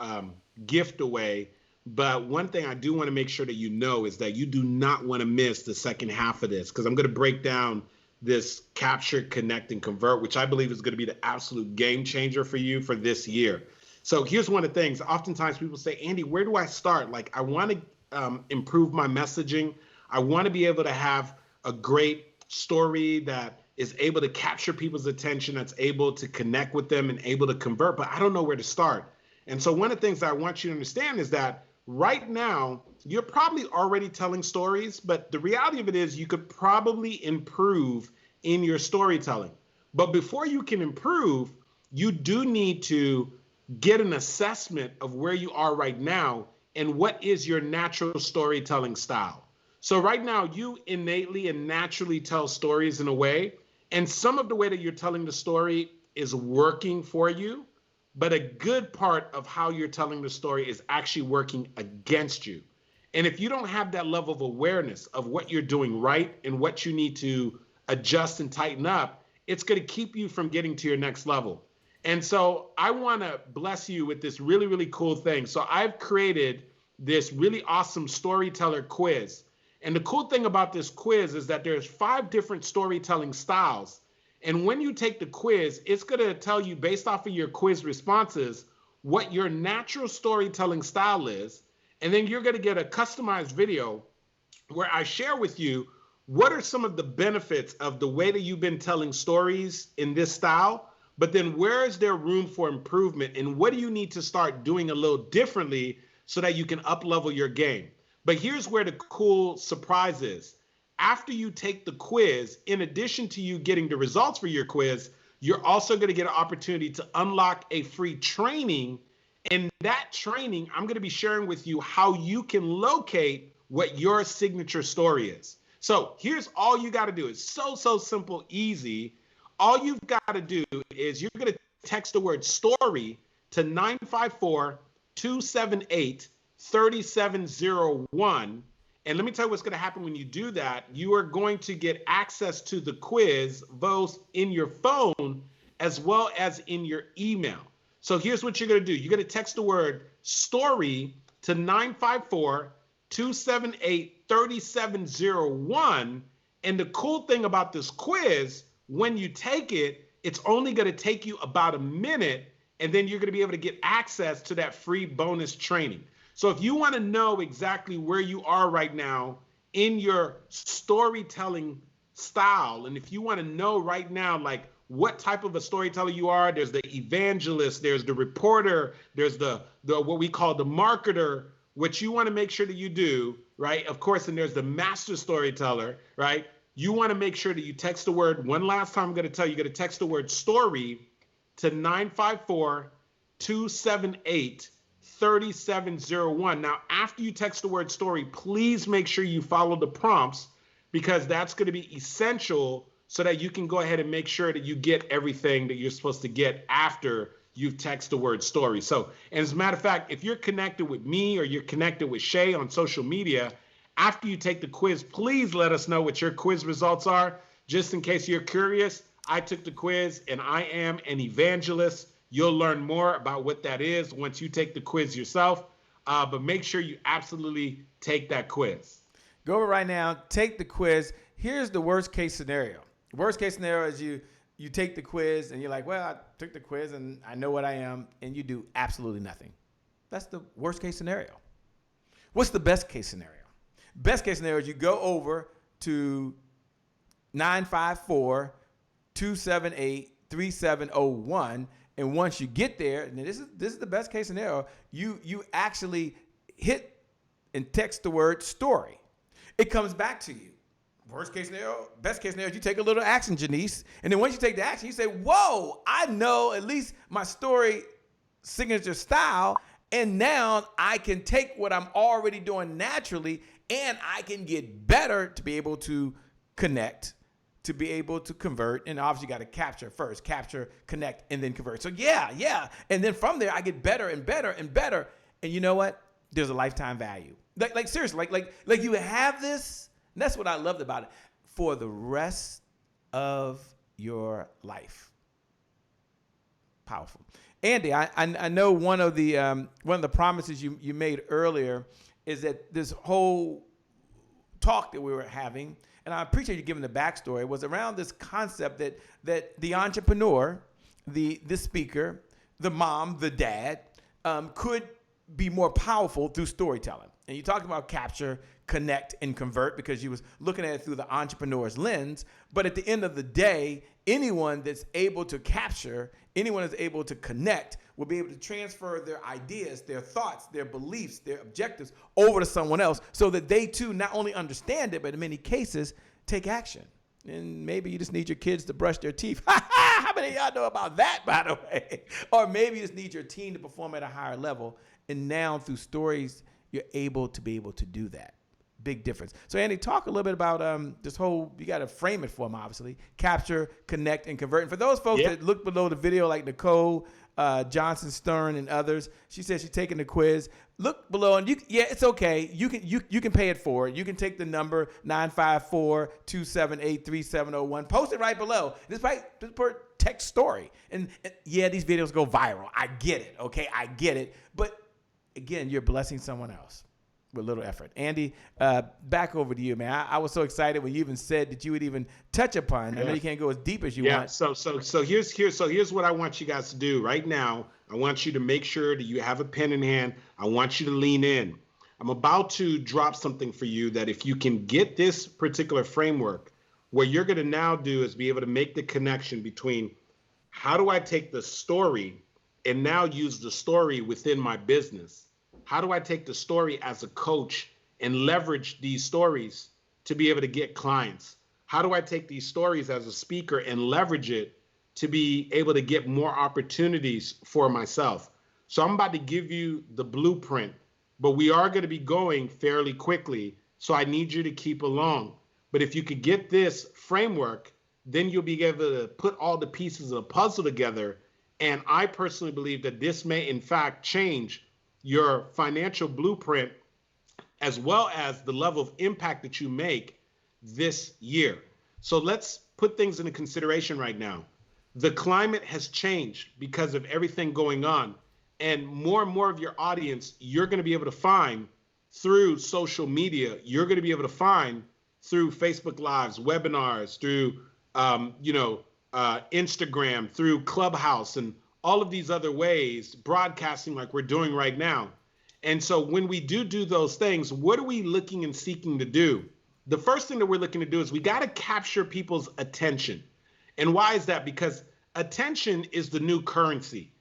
gift away. But one thing I do want to make sure that you know is that you do not want to miss the second half of this, because I'm going to break down this capture, connect, and convert, which I believe is going to be the absolute game changer for you for this year. So here's one of the things. Oftentimes people say, Andy, where do I start? Like, I want to improve my messaging. I want to be able to have a great story that is able to capture people's attention, that's able to connect with them and able to convert, but I don't know where to start. And so one of the things I want you to understand is that right now, you're probably already telling stories, but the reality of it is you could probably improve in your storytelling. But before you can improve, you do need to get an assessment of where you are right now and what is your natural storytelling style. So right now, you innately and naturally tell stories in a way, and some of the way that you're telling the story is working for you, but a good part of how you're telling the story is actually working against you. And if you don't have that level of awareness of what you're doing right and what you need to adjust and tighten up, it's going to keep you from getting to your next level. And so I want to bless you with this really, really cool thing. So I've created this really awesome storyteller quiz. And the cool thing about this quiz is that there's 5 different storytelling styles. And when you take the quiz, it's going to tell you, based off of your quiz responses, what your natural storytelling style is. And then you're going to get a customized video where I share with you what are some of the benefits of the way that you've been telling stories in this style, but then where is there room for improvement, and what do you need to start doing a little differently so that you can up-level your game. But here's where the cool surprise is. After you take the quiz, in addition to you getting the results for your quiz, You're also going to get an opportunity to unlock a free training. In that training, I'm going to be sharing with you how you can locate what your signature story is. So here's all you got to do. It's so simple, easy. All you've got to do is you're going to text the word story to 954-278-3701. And let me tell you what's going to happen when you do that. You are going to get access to the quiz, both in your phone as well as in your email. So here's what you're going to do. You're going to text the word story to 954-278-3701. And the cool thing about this quiz, when you take it, it's only going to take you about a minute, and then you're going to be able to get access to that free bonus training. So if you want to know exactly where you are right now in your storytelling style, and if you want to know right now, like, what type of a storyteller you are, there's the evangelist, there's the reporter, there's the what we call the marketer, which you want to make sure that you do, right? Of course, and there's the master storyteller, right? You want to make sure that you text the word, one last time I'm going to tell you, you're going to text the word story to 954-278-3701. Now, after you text the word story, please make sure you follow the prompts, because that's going to be essential so that you can go ahead and make sure that you get everything that you're supposed to get after you've texted the word story. So, and as a matter of fact, if you're connected with me or you're connected with Shay on social media, after you take the quiz, please let us know what your quiz results are. Just in case you're curious, I took the quiz and I am an evangelist. You'll learn more about what that is once you take the quiz yourself. But make sure you absolutely take that quiz. Go over right now, take the quiz. Here's the worst case scenario. Worst case scenario is you take the quiz and you're like, well, I took the quiz and I know what I am, and you do absolutely nothing. That's the worst case scenario. What's the best case scenario? Best case scenario is you go over to 954-278-3701, and once you get there, and this is the best case scenario, you actually hit and text the word story. It comes back to you. Worst case scenario, best case scenario is you take a little action, Janice. And then once you take the action, you say, whoa, I know at least my story signature style. And now I can take what I'm already doing naturally, and I can get better to be able to connect, to be able to convert. And obviously you got to capture first, capture, connect, and then convert. So yeah. And then from there, I get better and better and better. And you know what? There's a lifetime value. Like seriously, like you have this. And that's what I loved about it, for the rest of your life. Powerful. Andy, I know one of the promises you made earlier is that this whole talk that we were having, and I appreciate you giving the backstory, was around this concept that the entrepreneur, the speaker, the mom, the dad, could be more powerful through storytelling. And you talked about capture, connect, and convert because you was looking at it through the entrepreneur's lens. But at the end of the day, anyone that's able to capture, anyone that's able to connect will be able to transfer their ideas, their thoughts, their beliefs, their objectives over to someone else so that they too not only understand it, but in many cases take action. And maybe you just need your kids to brush their teeth. How many of y'all know about that, by the way? Or maybe you just need your team to perform at a higher level. And now through stories, you're able to do that. Big difference. So Andy, talk a little bit about this whole, you got to frame it for them, obviously. Capture, connect, and convert. And for those folks that look below the video, like Nicole Johnson Stern and others, she says she's taking the quiz. Look below, and it's okay. You can pay it forward. You can take the number 954-278-3701. Post it right below. Just put text story. And these videos go viral. I get it. Okay, I get it. But again, you're blessing someone else with little effort. Andy, back over to you, man. I was so excited when you even said that you would even touch upon. I know you can't go as deep as you want. So here's what I want you guys to do right now. I want you to make sure that you have a pen in hand. I want you to lean in. I'm about to drop something for you that if you can get this particular framework, what you're going to now do is be able to make the connection between how do I take the story and now use the story within my business? How do I take the story as a coach and leverage these stories to be able to get clients? How do I take these stories as a speaker and leverage it to be able to get more opportunities for myself. So I'm about to give you the blueprint, but we are going to be going fairly quickly. So I need you to keep along. But if you could get this framework, then you'll be able to put all the pieces of the puzzle together. And I personally believe that this may, in fact, change your financial blueprint as well as the level of impact that you make this year. So let's put things into consideration right now. The climate has changed because of everything going on. And more of your audience, you're going to be able to find through social media. You're going to be able to find through Facebook Lives, webinars, through Instagram, through Clubhouse, and all of these other ways, broadcasting like we're doing right now. And so when we do those things, what are we looking and seeking to do? The first thing that we're looking to do is we got to capture people's attention. And why is that? Because attention is the new currency.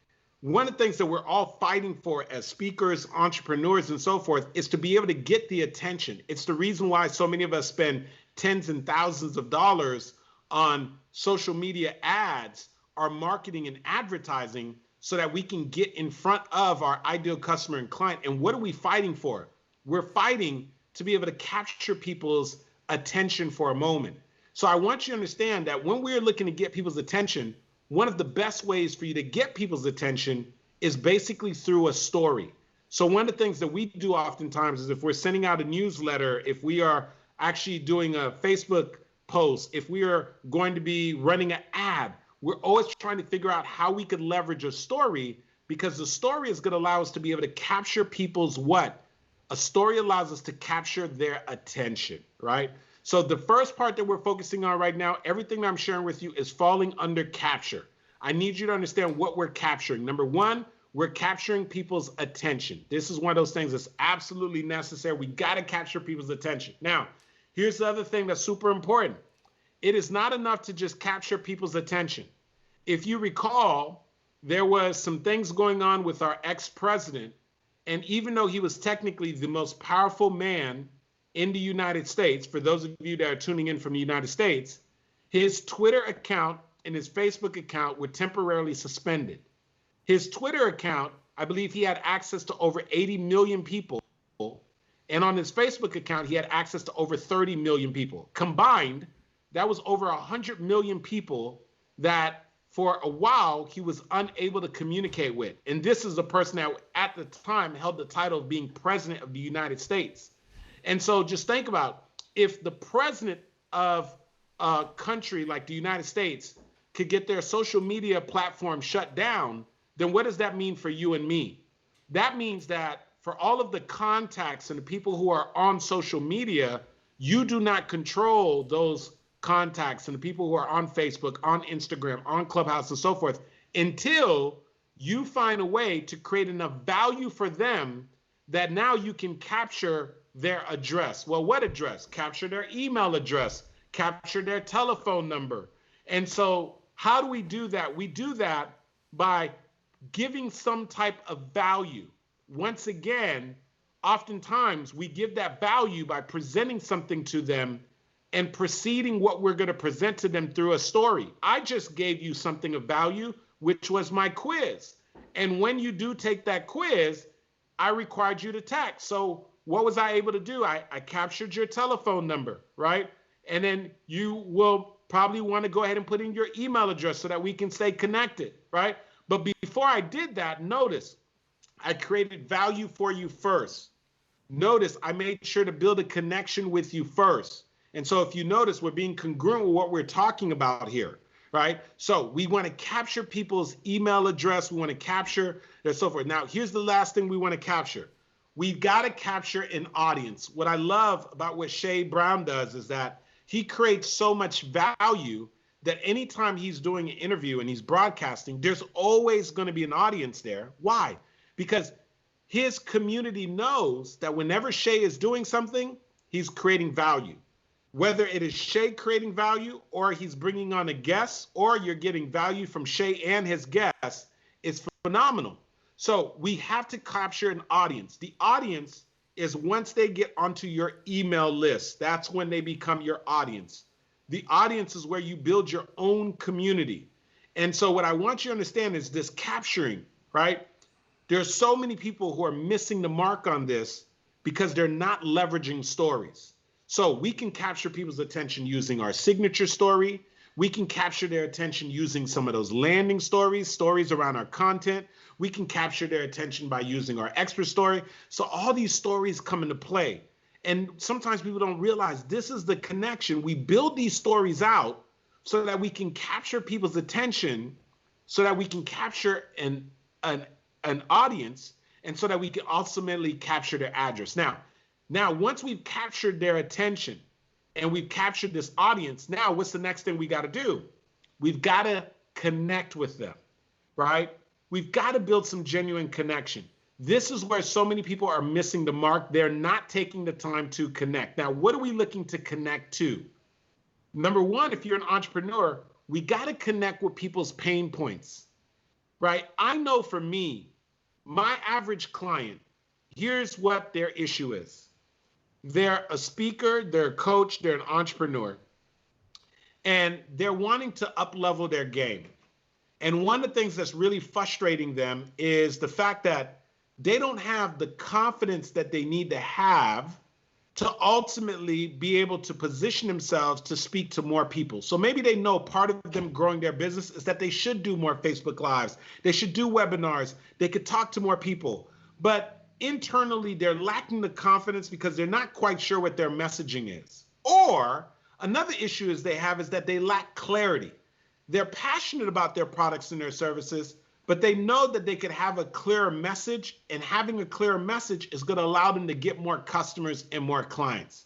One of the things that we're all fighting for as speakers, entrepreneurs, and so forth is to be able to get the attention. It's the reason why so many of us spend tens and thousands of dollars on social media ads, our marketing and advertising, so that we can get in front of our ideal customer and client. And what are we fighting for? We're fighting to be able to capture people's attention for a moment. So I want you to understand that when we're looking to get people's attention, one of the best ways for you to get people's attention is basically through a story. So one of the things that we do oftentimes is if we're sending out a newsletter, if we are actually doing a Facebook post, if we are going to be running an ad, we're always trying to figure out how we could leverage a story, because the story is going to allow us to be able to capture people's what? A story allows us to capture their attention, right? So the first part that we're focusing on right now, everything that I'm sharing with you is falling under capture. I need you to understand what we're capturing. Number one, we're capturing people's attention. This is one of those things that's absolutely necessary. We got to capture people's attention. Now, here's the other thing that's super important. It is not enough to just capture people's attention. If you recall, there was some things going on with our ex-president, and even though he was technically the most powerful man in the United States, for those of you that are tuning in from the United States, his Twitter account and his Facebook account were temporarily suspended. His Twitter account, I believe he had access to over 80 million people, and on his Facebook account, he had access to over 30 million people. Combined, that was over 100 million people that for a while he was unable to communicate with. And this is a person that at the time held the title of being president of the United States. And so just think about, if the president of a country like the United States could get their social media platform shut down, then what does that mean for you and me? That means that for all of the contacts and the people who are on social media, you do not control those contacts and the people who are on Facebook, on Instagram, on Clubhouse, and so forth, until you find a way to create enough value for them that now you can capture their address. Well, what address? Capture their email address, capture their telephone number. And so how do we do that? We do that by giving some type of value. Once again, oftentimes we give that value by presenting something to them and preceding what we're going to present to them through a story. I just gave you something of value, which was my quiz. And when you do take that quiz, I required you to text. So what was I able to do? I captured your telephone number, right? And then you will probably want to go ahead and put in your email address so that we can stay connected, right? But before I did that, notice I created value for you first. Notice I made sure to build a connection with you first. And so if you notice, we're being congruent with what we're talking about here, right? So we want to capture people's email address. We want to capture and so forth. Now, here's the last thing we want to capture. We've got to capture an audience. What I love about what Shay Brown does is that he creates so much value that anytime he's doing an interview and he's broadcasting, there's always going to be an audience there. Why? Because his community knows that whenever Shay is doing something, he's creating value. Whether it is Shay creating value or he's bringing on a guest or you're getting value from Shay and his guests, it's phenomenal. So we have to capture an audience. The audience is once they get onto your email list, that's when they become your audience. The audience is where you build your own community. And so what I want you to understand is this capturing, right? There's so many people who are missing the mark on this because they're not leveraging stories. So we can capture people's attention using our signature story. We can capture their attention using some of those landing stories around our content. We can capture their attention by using our expert story. So all these stories come into play. And sometimes people don't realize this is the connection. We build these stories out so that we can capture people's attention, so that we can capture an audience, and so that we can ultimately capture their address. Now, once we've captured their attention and we've captured this audience, now what's the next thing we got to do? We've got to connect with them, right? We've got to build some genuine connection. This is where so many people are missing the mark. They're not taking the time to connect. Now, what are we looking to connect to? Number one, if you're an entrepreneur, we got to connect with people's pain points, right? I know for me, my average client, here's what their issue is. They're a speaker, they're a coach, they're an entrepreneur, and they're wanting to up-level their game. And one of the things that's really frustrating them is the fact that they don't have the confidence that they need to have to ultimately be able to position themselves to speak to more people. So maybe they know part of them growing their business is that they should do more Facebook Lives. They should do webinars. They could talk to more people. But internally, they're lacking the confidence because they're not quite sure what their messaging is. Or another issue is they have is that they lack clarity. They're passionate about their products and their services, but they know that they could have a clearer message, and having a clearer message is going to allow them to get more customers and more clients,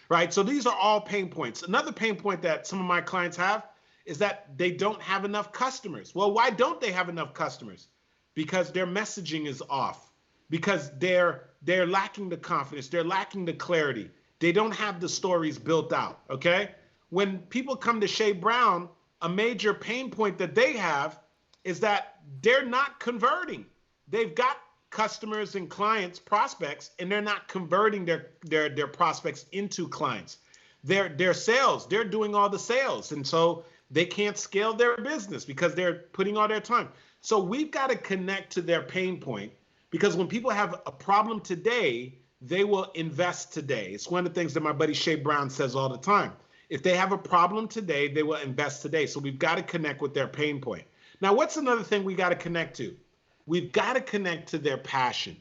right? So these are all pain points. Another pain point that some of my clients have is that they don't have enough customers. Well, why don't they have enough customers? Because their messaging is off, because they're lacking the confidence, they're lacking the clarity. They don't have the stories built out, okay? When people come to Shea Brown, a major pain point that they have is that they're not converting. They've got customers and clients, prospects, and they're not converting their prospects into clients. Their sales, they're doing all the sales. And so they can't scale their business because they're putting all their time. So we've got to connect to their pain point, because when people have a problem today, they will invest today. It's one of the things that my buddy Shea Brown says all the time. If they have a problem today, they will invest today. So we've got to connect with their pain point. Now, what's another thing we got to connect to? We've got to connect to their passion.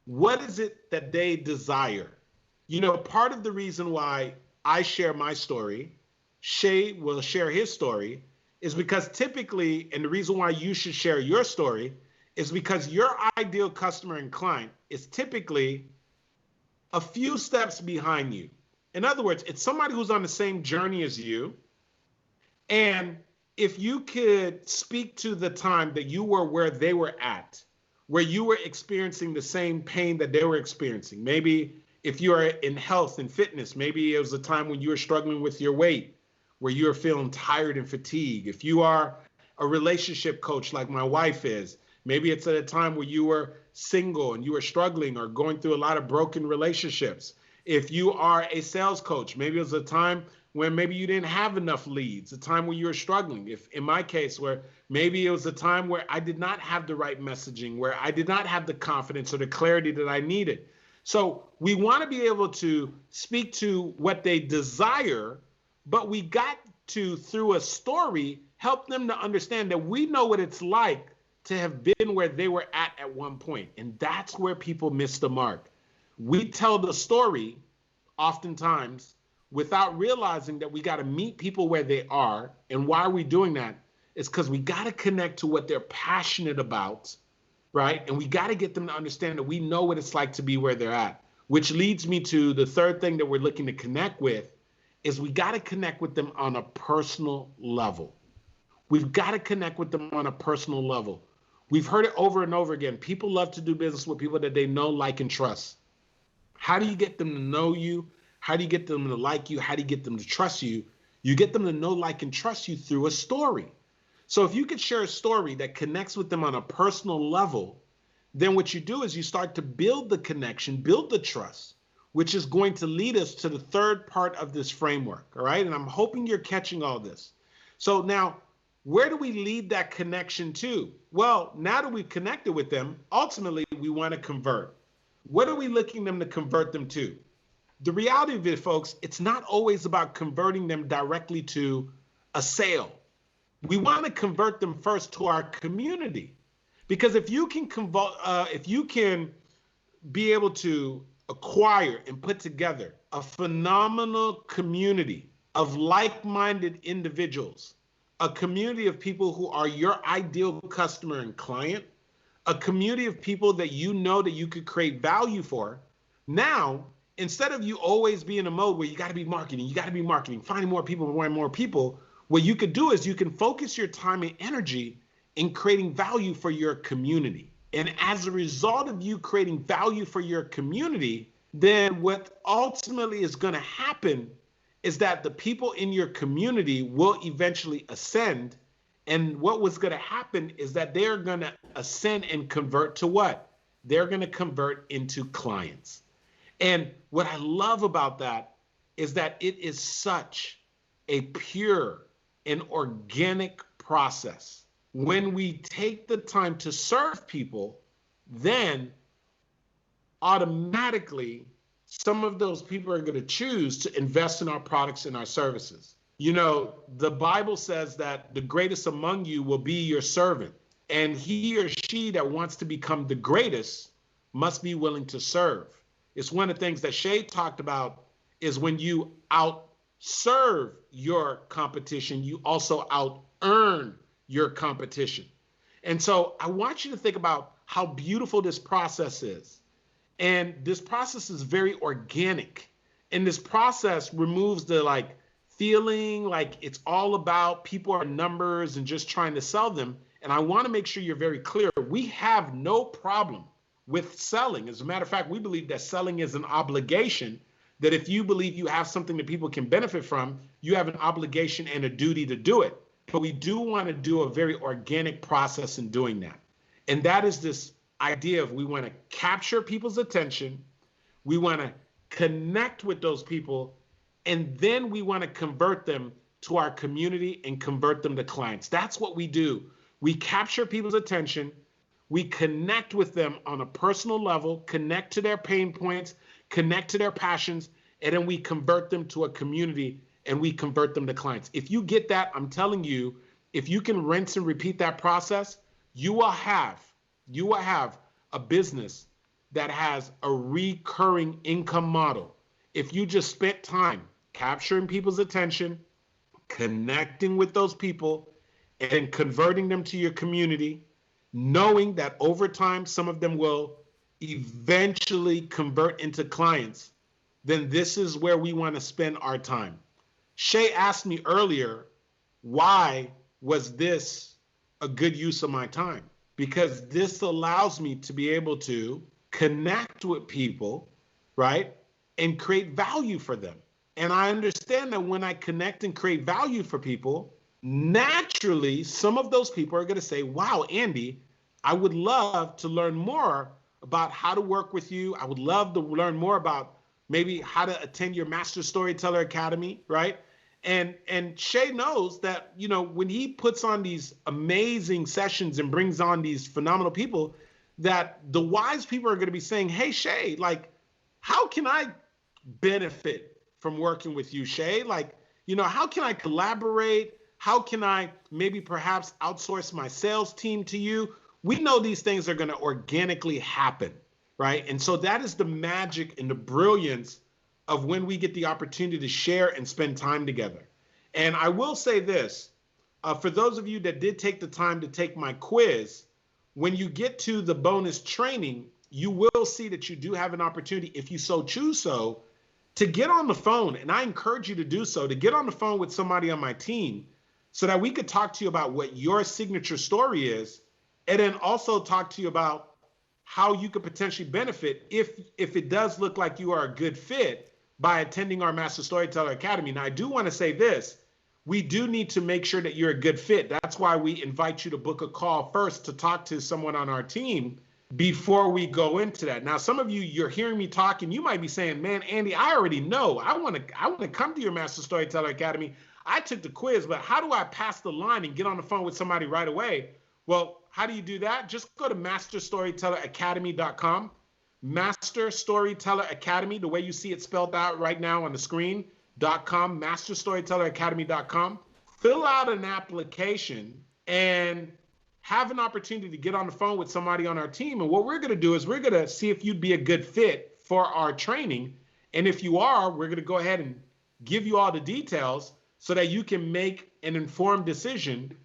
What is it that they desire? You know, part of the reason why I share my story, Shea will share his story, is because typically, and the reason why you should share your story is because your ideal customer and client is typically a few steps behind you. In other words, it's somebody who's on the same journey as you. And if you could speak to the time that you were where they were at, where you were experiencing the same pain that they were experiencing, maybe if you are in health and fitness, maybe it was a time when you were struggling with your weight, where you were feeling tired and fatigued. If you are a relationship coach like my wife is, maybe it's at a time where you were single and you were struggling or going through a lot of broken relationships. If you are a sales coach, maybe it was a time when maybe you didn't have enough leads, a time where you were struggling. If in my case, where maybe it was a time where I did not have the right messaging, where I did not have the confidence or the clarity that I needed. So we want to be able to speak to what they desire, but we got to, through a story, help them to understand that we know what it's like to have been where they were at one point. And that's where people miss the mark. We tell the story oftentimes without realizing that we got to meet people where they are. And why are we doing that? It's because we got to connect to what they're passionate about, right? And we got to get them to understand that we know what it's like to be where they're at, which leads me to the third thing that we're looking to connect with is we got to connect with them on a personal level. We've got to connect with them on a personal level. We've heard it over and over again. People love to do business with people that they know, like, and trust. How do you get them to know you? How do you get them to like you? How do you get them to trust you? You get them to know, like, and trust you through a story. So if you could share a story that connects with them on a personal level, then what you do is you start to build the connection, build the trust, which is going to lead us to the third part of this framework, all right? And I'm hoping you're catching all this. So now, Where do we lead that connection to? Well, now that we've connected with them, ultimately we want to convert. What are we looking them to convert them to? The reality of it, folks, it's not always about converting them directly to a sale. We want to convert them first to our community, because if you can be able to acquire and put together a phenomenal community of like-minded individuals, a community of people who are your ideal customer and client, a community of people that you know that you could create value for. Now, instead of you always be in a mode where you got to be marketing, finding more people, more people, what you could do is you can focus your time and energy in creating value for your community. And as a result of you creating value for your community, then what ultimately is going to happen is that the people in your community will eventually ascend. And what was going to happen is that they're going to ascend and convert to what? They're going to convert into clients. And what I love about that is that it is such a pure and organic process. When we take the time to serve people, then automatically some of those people are going to choose to invest in our products and our services. You know, the Bible says that the greatest among you will be your servant, and he or she that wants to become the greatest must be willing to serve. It's one of the things that Shay talked about is when you out-serve your competition, you also out-earn your competition. And so I want you to think about how beautiful this process is. And this process is very organic. And this process removes the feeling like it's all about people are numbers and just trying to sell them. And I want to make sure you're very clear. We have no problem with selling. As a matter of fact, we believe that selling is an obligation, that if you believe you have something that people can benefit from, you have an obligation and a duty to do it. But we do want to do a very organic process in doing that. And that is this idea of we want to capture people's attention, we want to connect with those people, and then we want to convert them to our community and convert them to clients. That's what we do. We capture people's attention, we connect with them on a personal level, connect to their pain points, connect to their passions, and then we convert them to a community and we convert them to clients. If you get that, I'm telling you, if you can rinse and repeat that process, you will have a business that has a recurring income model. If you just spent time capturing people's attention, connecting with those people, and converting them to your community, knowing that over time, some of them will eventually convert into clients, then this is where we want to spend our time. Shay asked me earlier, why was this a good use of my time? Because this allows me to be able to connect with people, right? And create value for them. And I understand that when I connect and create value for people, naturally, some of those people are going to say, wow, Andy, I would love to learn more about how to work with you. I would love to learn more about maybe how to attend your Master Storyteller Academy, right? And Shay knows that, you know, when he puts on these amazing sessions and brings on these phenomenal people, that the wise people are going to be saying, hey, Shay, like, how can I benefit from working with you, Shay? Like, you know, how can I collaborate? How can I maybe perhaps outsource my sales team to you? We know these things are going to organically happen, right? And so that is the magic and the brilliance of when we get the opportunity to share and spend time together. And I will say this, for those of you that did take the time to take my quiz, when you get to the bonus training, you will see that you do have an opportunity, if you so choose so, to get on the phone. And I encourage you to do so, to get on the phone with somebody on my team so that we could talk to you about what your signature story is, and then also talk to you about how you could potentially benefit if it does look like you are a good fit by attending our Master Storyteller Academy. Now, I do want to say this. We do need to make sure that you're a good fit. That's why we invite you to book a call first to talk to someone on our team before we go into that. Now, some of you, you're hearing me talk and you might be saying, man, Andy, I already know. I want to come to your Master Storyteller Academy. I took the quiz, but how do I pass the line and get on the phone with somebody right away? Well, how do you do that? Just go to masterstorytelleracademy.com. Master Storyteller Academy, the way you see it spelled out right now on the screen.com, masterstorytelleracademy.com. Fill out an application and have an opportunity to get on the phone with somebody on our team. And what we're going to do is we're going to see if you'd be a good fit for our training. And if you are, we're going to go ahead and give you all the details so that you can make an informed decision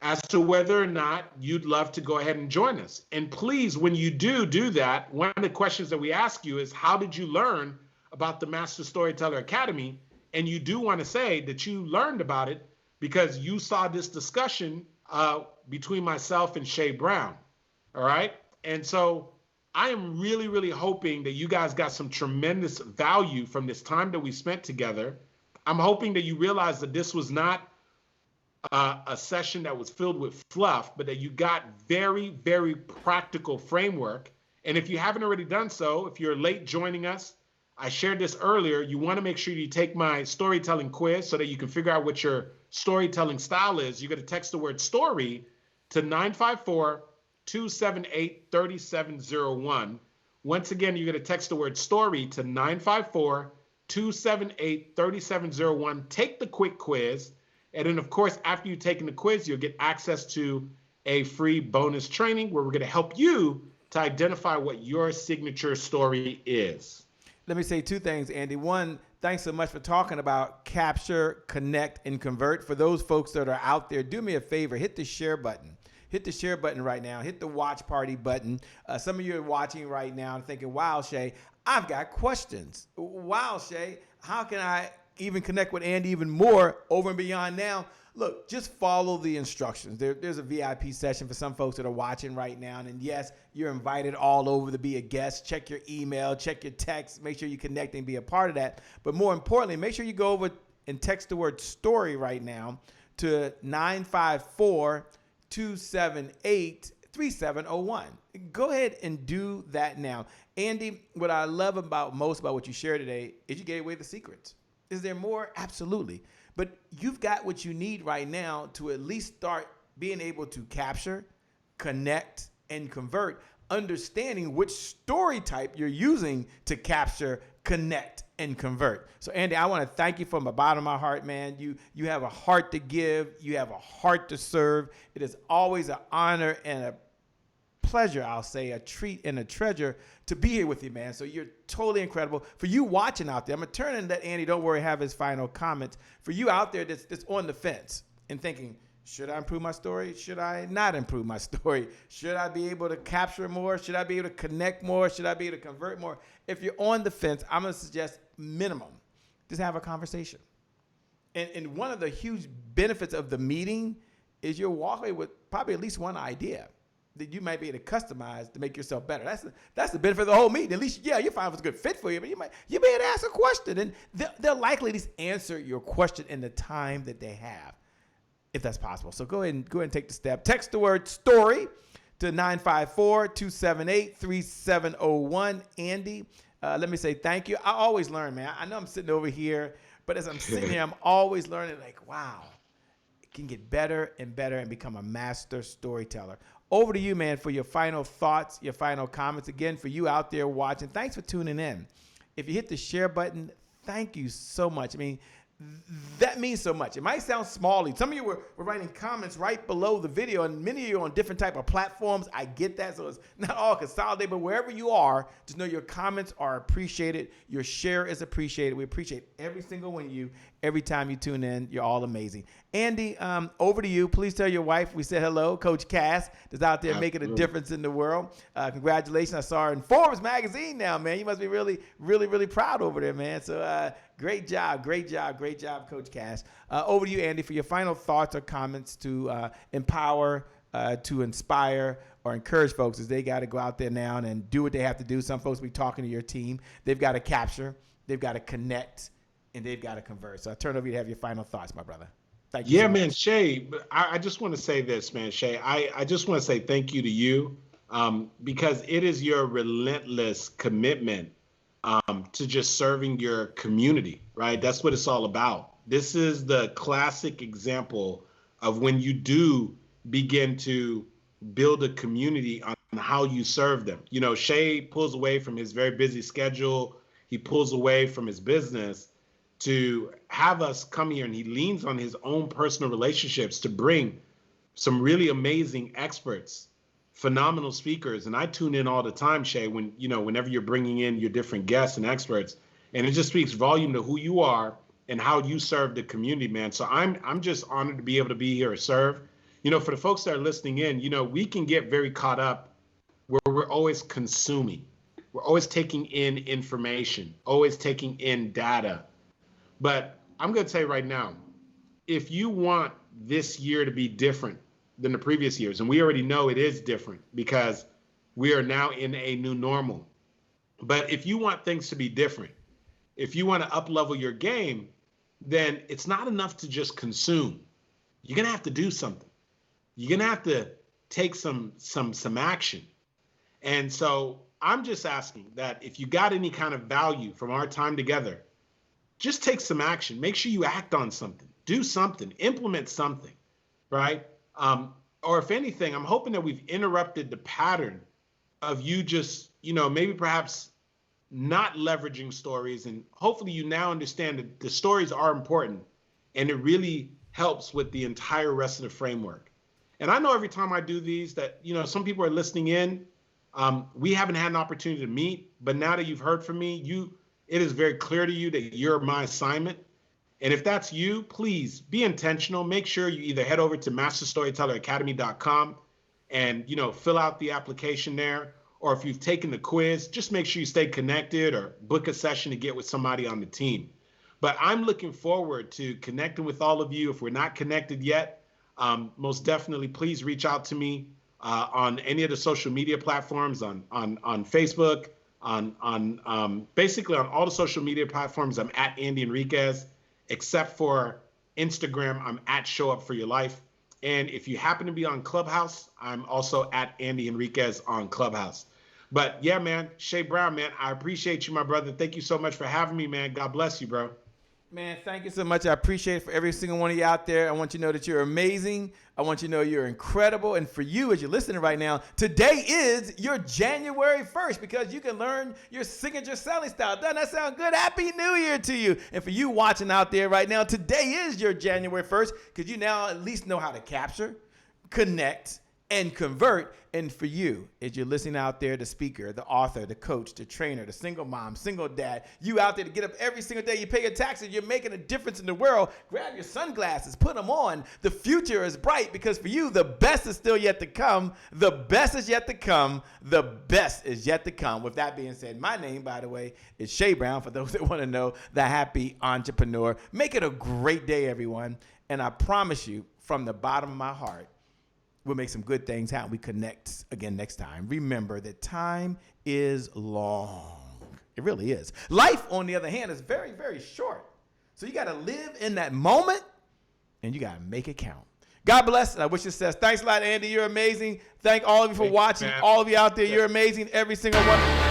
as to whether or not you'd love to go ahead and join us. And please, when you do that, one of the questions that we ask you is, how did you learn about the Master Storyteller Academy? And you do want to say that you learned about it because you saw this discussion between myself and Shay Brown. All right. And so I am really, really hoping that you guys got some tremendous value from this time that we spent together. I'm hoping that you realize that this was not a session that was filled with fluff, but that you got very, very practical framework. And if you haven't already done so, if you're late joining us, I shared this earlier, you want to make sure you take my storytelling quiz so that you can figure out what your storytelling style is. You're going to text the word story to 954-278-3701. Once again, you're going to text the word story to 954-278-3701. Take the quick quiz. And then, of course, after you've taken the quiz, you'll get access to a free bonus training where we're going to help you to identify what your signature story is. Let me say two things, Andy. One, thanks so much for talking about capture, connect, and convert. For those folks that are out there, do me a favor, hit the share button. Hit the share button right now. Hit the watch party button. Some of you are watching right now and thinking, wow, Shay, I've got questions. Wow, Shay, how can I even connect with Andy even more over and beyond now? Look, just follow the instructions. There's a VIP session for some folks that are watching right now. And yes, you're invited all over to be a guest. Check your email, check your text, make sure you connect and be a part of that. But more importantly, make sure you go over and text the word story right now to 954-278-3701. Go ahead and do that now. Andy, what I love most about what you shared today is you gave away the secrets. Is there more? Absolutely. But you've got what you need right now to at least start being able to capture, connect, and convert, understanding which story type you're using to capture, connect, and convert. So, Andy, I want to thank you from the bottom of my heart, man. You have a heart to give. You have a heart to serve. It is always an honor and a pleasure, I'll say, a treat and a treasure to be here with you, man. So you're totally incredible. For you watching out there, I'm going to turn and let Andy, don't worry, have his final comments. For you out there that's on the fence and thinking, should I improve my story? Should I not improve my story? Should I be able to capture more? Should I be able to connect more? Should I be able to convert more? If you're on the fence, I'm going to suggest minimum, just have a conversation. And one of the huge benefits of the meeting is you'll walk away with probably at least one idea that you might be able to customize to make yourself better. That's the benefit of the whole meeting. At least, yeah, you find if it's a good fit for you, but you may be able to ask a question, and they'll likely at least answer your question in the time that they have, if that's possible. So go ahead and take the step. Text the word story to 954-278-3701. Andy, let me say thank you. I always learn, man. I know I'm sitting over here, but as I'm sitting here, I'm always learning, like, wow, it can get better and better and become a master storyteller. Over to you, man, for your final thoughts, your final comments. Again, for you out there watching, thanks for tuning in. If you hit the share button, thank you so much. I mean, that means so much. It might sound small. Some of you were writing comments right below the video, and many of you are on different type of platforms. I get that, so it's not all consolidated, but wherever you are, just know your comments are appreciated. Your share is appreciated. We appreciate every single one of you. Every time you tune in, you're all amazing. Andy, over to you. Please tell your wife we said hello, Coach Cass, that's out there making a difference in the world. Congratulations. I saw her in Forbes magazine now, man. You must be really, really, really proud over there, man. So great job, Coach Cass. Over to you, Andy, for your final thoughts or comments to empower, to inspire, or encourage folks as they got to go out there now and do what they have to do. Some folks will be talking to your team. They've got to capture. They've got to connect. And they've got to convert. So I turn over you to have your final thoughts, my brother. Thank you. Yeah, so man, Shay, I just want to say this, man, Shay. I just want to say thank you to you because it is your relentless commitment to just serving your community, right? That's what it's all about. This is the classic example of when you do begin to build a community on how you serve them. You know, Shay pulls away from his very busy schedule. He pulls away from his business to have us come here, and he leans on his own personal relationships to bring some really amazing experts, phenomenal speakers. And I tune in all the time, Shay, when, you know, whenever you're bringing in your different guests and experts, and it just speaks volume to who you are and how you serve the community, man. So I'm just honored to be able to be here to serve. You know, for the folks that are listening in, you know, we can get very caught up where we're always consuming. We're always taking in information, always taking in data. But I'm going to tell you right now, if you want this year to be different than the previous years, and we already know it is different because we are now in a new normal. But if you want things to be different, if you want to up-level your game, then it's not enough to just consume. You're going to have to do something. You're going to have to take some action. And so I'm just asking that if you got any kind of value from our time together, just take some action. Make sure you act on something. Do something. Implement something, right? Or if anything, I'm hoping that we've interrupted the pattern of you just, you know, maybe perhaps not leveraging stories. And hopefully you now understand that the stories are important and it really helps with the entire rest of the framework. And I know every time I do these that, you know, some people are listening in. We haven't had an opportunity to meet, but now that you've heard from me, it is very clear to you that you're my assignment. And if that's you, please be intentional. Make sure you either head over to masterstorytelleracademy.com and, you know, fill out the application there. Or if you've taken the quiz, just make sure you stay connected or book a session to get with somebody on the team. But I'm looking forward to connecting with all of you. If we're not connected yet, most definitely, please reach out to me on any of the social media platforms, on Facebook, on basically on all the social media platforms. I'm at Andy Henriquez, except for Instagram. I'm at Show Up For Your Life. And if you happen to be on Clubhouse, I'm also at Andy Henriquez on Clubhouse. But yeah, man, Shay Brown, man, I appreciate you, my brother. Thank you so much for having me, man. God bless you, bro. Man, thank you so much. I appreciate it for every single one of you out there. I want you to know that you're amazing. I want you to know you're incredible. And for you, as you're listening right now, today is your January 1st because you can learn your signature selling style. Doesn't that sound good? Happy New Year to you. And for you watching out there right now, today is your January 1st because you now at least know how to capture, connect, and convert. And for you, as you're listening out there, the speaker, the author, the coach, the trainer, the single mom, single dad, you out there to get up every single day, you pay your taxes, you're making a difference in the world. Grab your sunglasses, put them on. The future is bright because for you, the best is still yet to come. The best is yet to come. The best is yet to come. With that being said, my name, by the way, is Shay Brown, for those that want to know, the happy entrepreneur. Make it a great day, everyone. And I promise you, from the bottom of my heart, we'll make some good things happen. We connect again next time. Remember that time is long. It really is. Life, on the other hand, is very, very short. So you got to live in that moment, and you got to make it count. God bless, and I wish you success. Thanks a lot, Andy. You're amazing. Thank all of you for watching. All of you out there, you're amazing. Every single one.